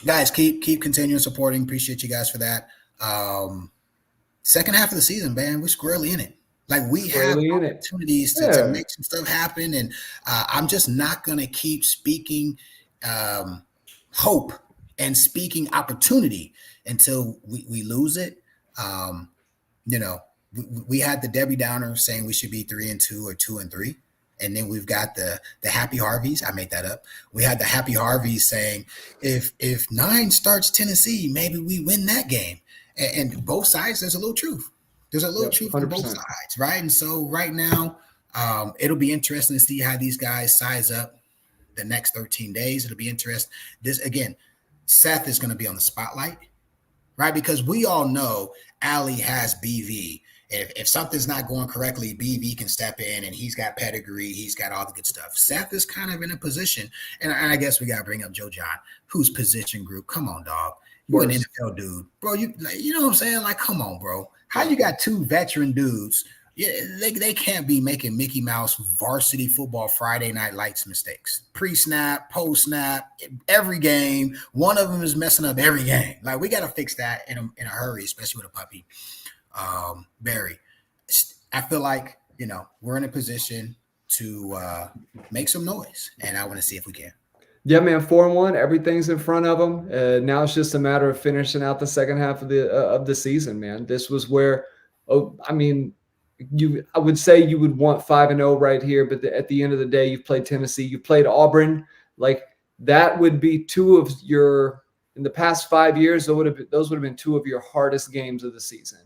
Speaker 2: guys. Keep continuing supporting. Appreciate you guys for that. Second half of the season, man, we're squarely in it. Like, we have opportunities to make some stuff happen, and I'm just not gonna keep speaking hope and speaking opportunity until we lose it. We had the Debbie Downer saying we should be 3-2 or 2-3. And then we've got the Happy Harveys. I made that up. We had the Happy Harveys saying, if 9 starts Tennessee, maybe we win that game. And both sides, there's a little truth. There's a little truth on both sides, right? And so right now, it'll be interesting to see how these guys size up the next 13 days. It'll be interesting. Seth is going to be on the spotlight, right? Because we all know Allie has BV. If something's not going correctly, BV can step in, and he's got pedigree. He's got all the good stuff. Seth is kind of in a position, and I guess we got to bring up Joe John, whose position group. Come on, dog. You're an NFL dude. Bro, you know what I'm saying? Like, come on, bro. How you got 2 veteran dudes? Yeah, they can't be making Mickey Mouse varsity football Friday night lights mistakes. Pre-snap, post-snap, every game. One of them is messing up every game. Like, we got to fix that in a hurry, especially with a puppy. Barry, I feel like, we're in a position to make some noise, and I want to see if we can.
Speaker 1: Yeah, man, 4-1, everything's in front of them. Now it's just a matter of finishing out the second half of the season, man. This was where, I would say you would want 5-0 right here, but at the end of the day, you've played Tennessee, you've played Auburn. Like, that would be 2 of your, in the past 5 years, those would have been 2 of your hardest games of the season.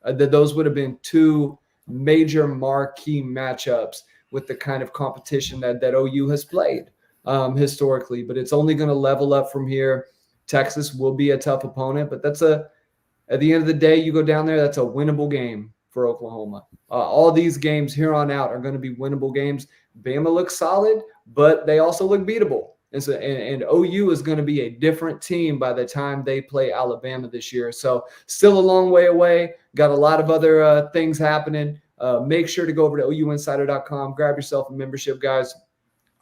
Speaker 1: Those would have been 2 major marquee matchups with the kind of competition that OU has played historically. But it's only going to level up from here. Texas will be a tough opponent, but at the end of the day, you go down there, that's a winnable game for Oklahoma. All these games here on out are going to be winnable games. Bama looks solid, but they also look beatable. And OU is going to be a different team by the time they play Alabama this year. So still a long way away. Got a lot of other things happening. Make sure to go over to OUinsider.com. Grab yourself a membership, guys.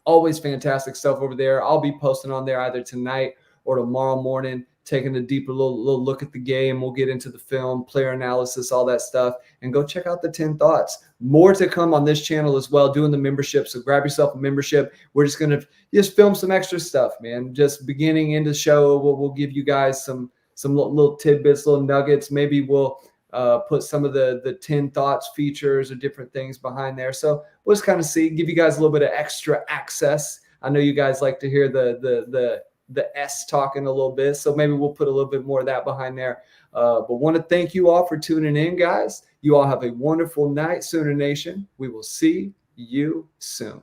Speaker 1: Always fantastic stuff over there. I'll be posting on there either tonight or tomorrow morning, taking a deeper little look at the game. We'll get into the film, player analysis, all that stuff. And go check out the 10 Thoughts. More to come on this channel as well, doing the membership. So grab yourself a membership. We're just going to just film some extra stuff, man. Just beginning into the show, we'll give you guys some little tidbits, little nuggets. Maybe we'll put some of the 10 thoughts features or different things behind there. So we'll just kind of give you guys a little bit of extra access. I know you guys like to hear the S talking a little bit, so maybe we'll put a little bit more of that behind there. But want to thank you all for tuning in, guys. You all have a wonderful night, Sooner Nation. We will see you soon.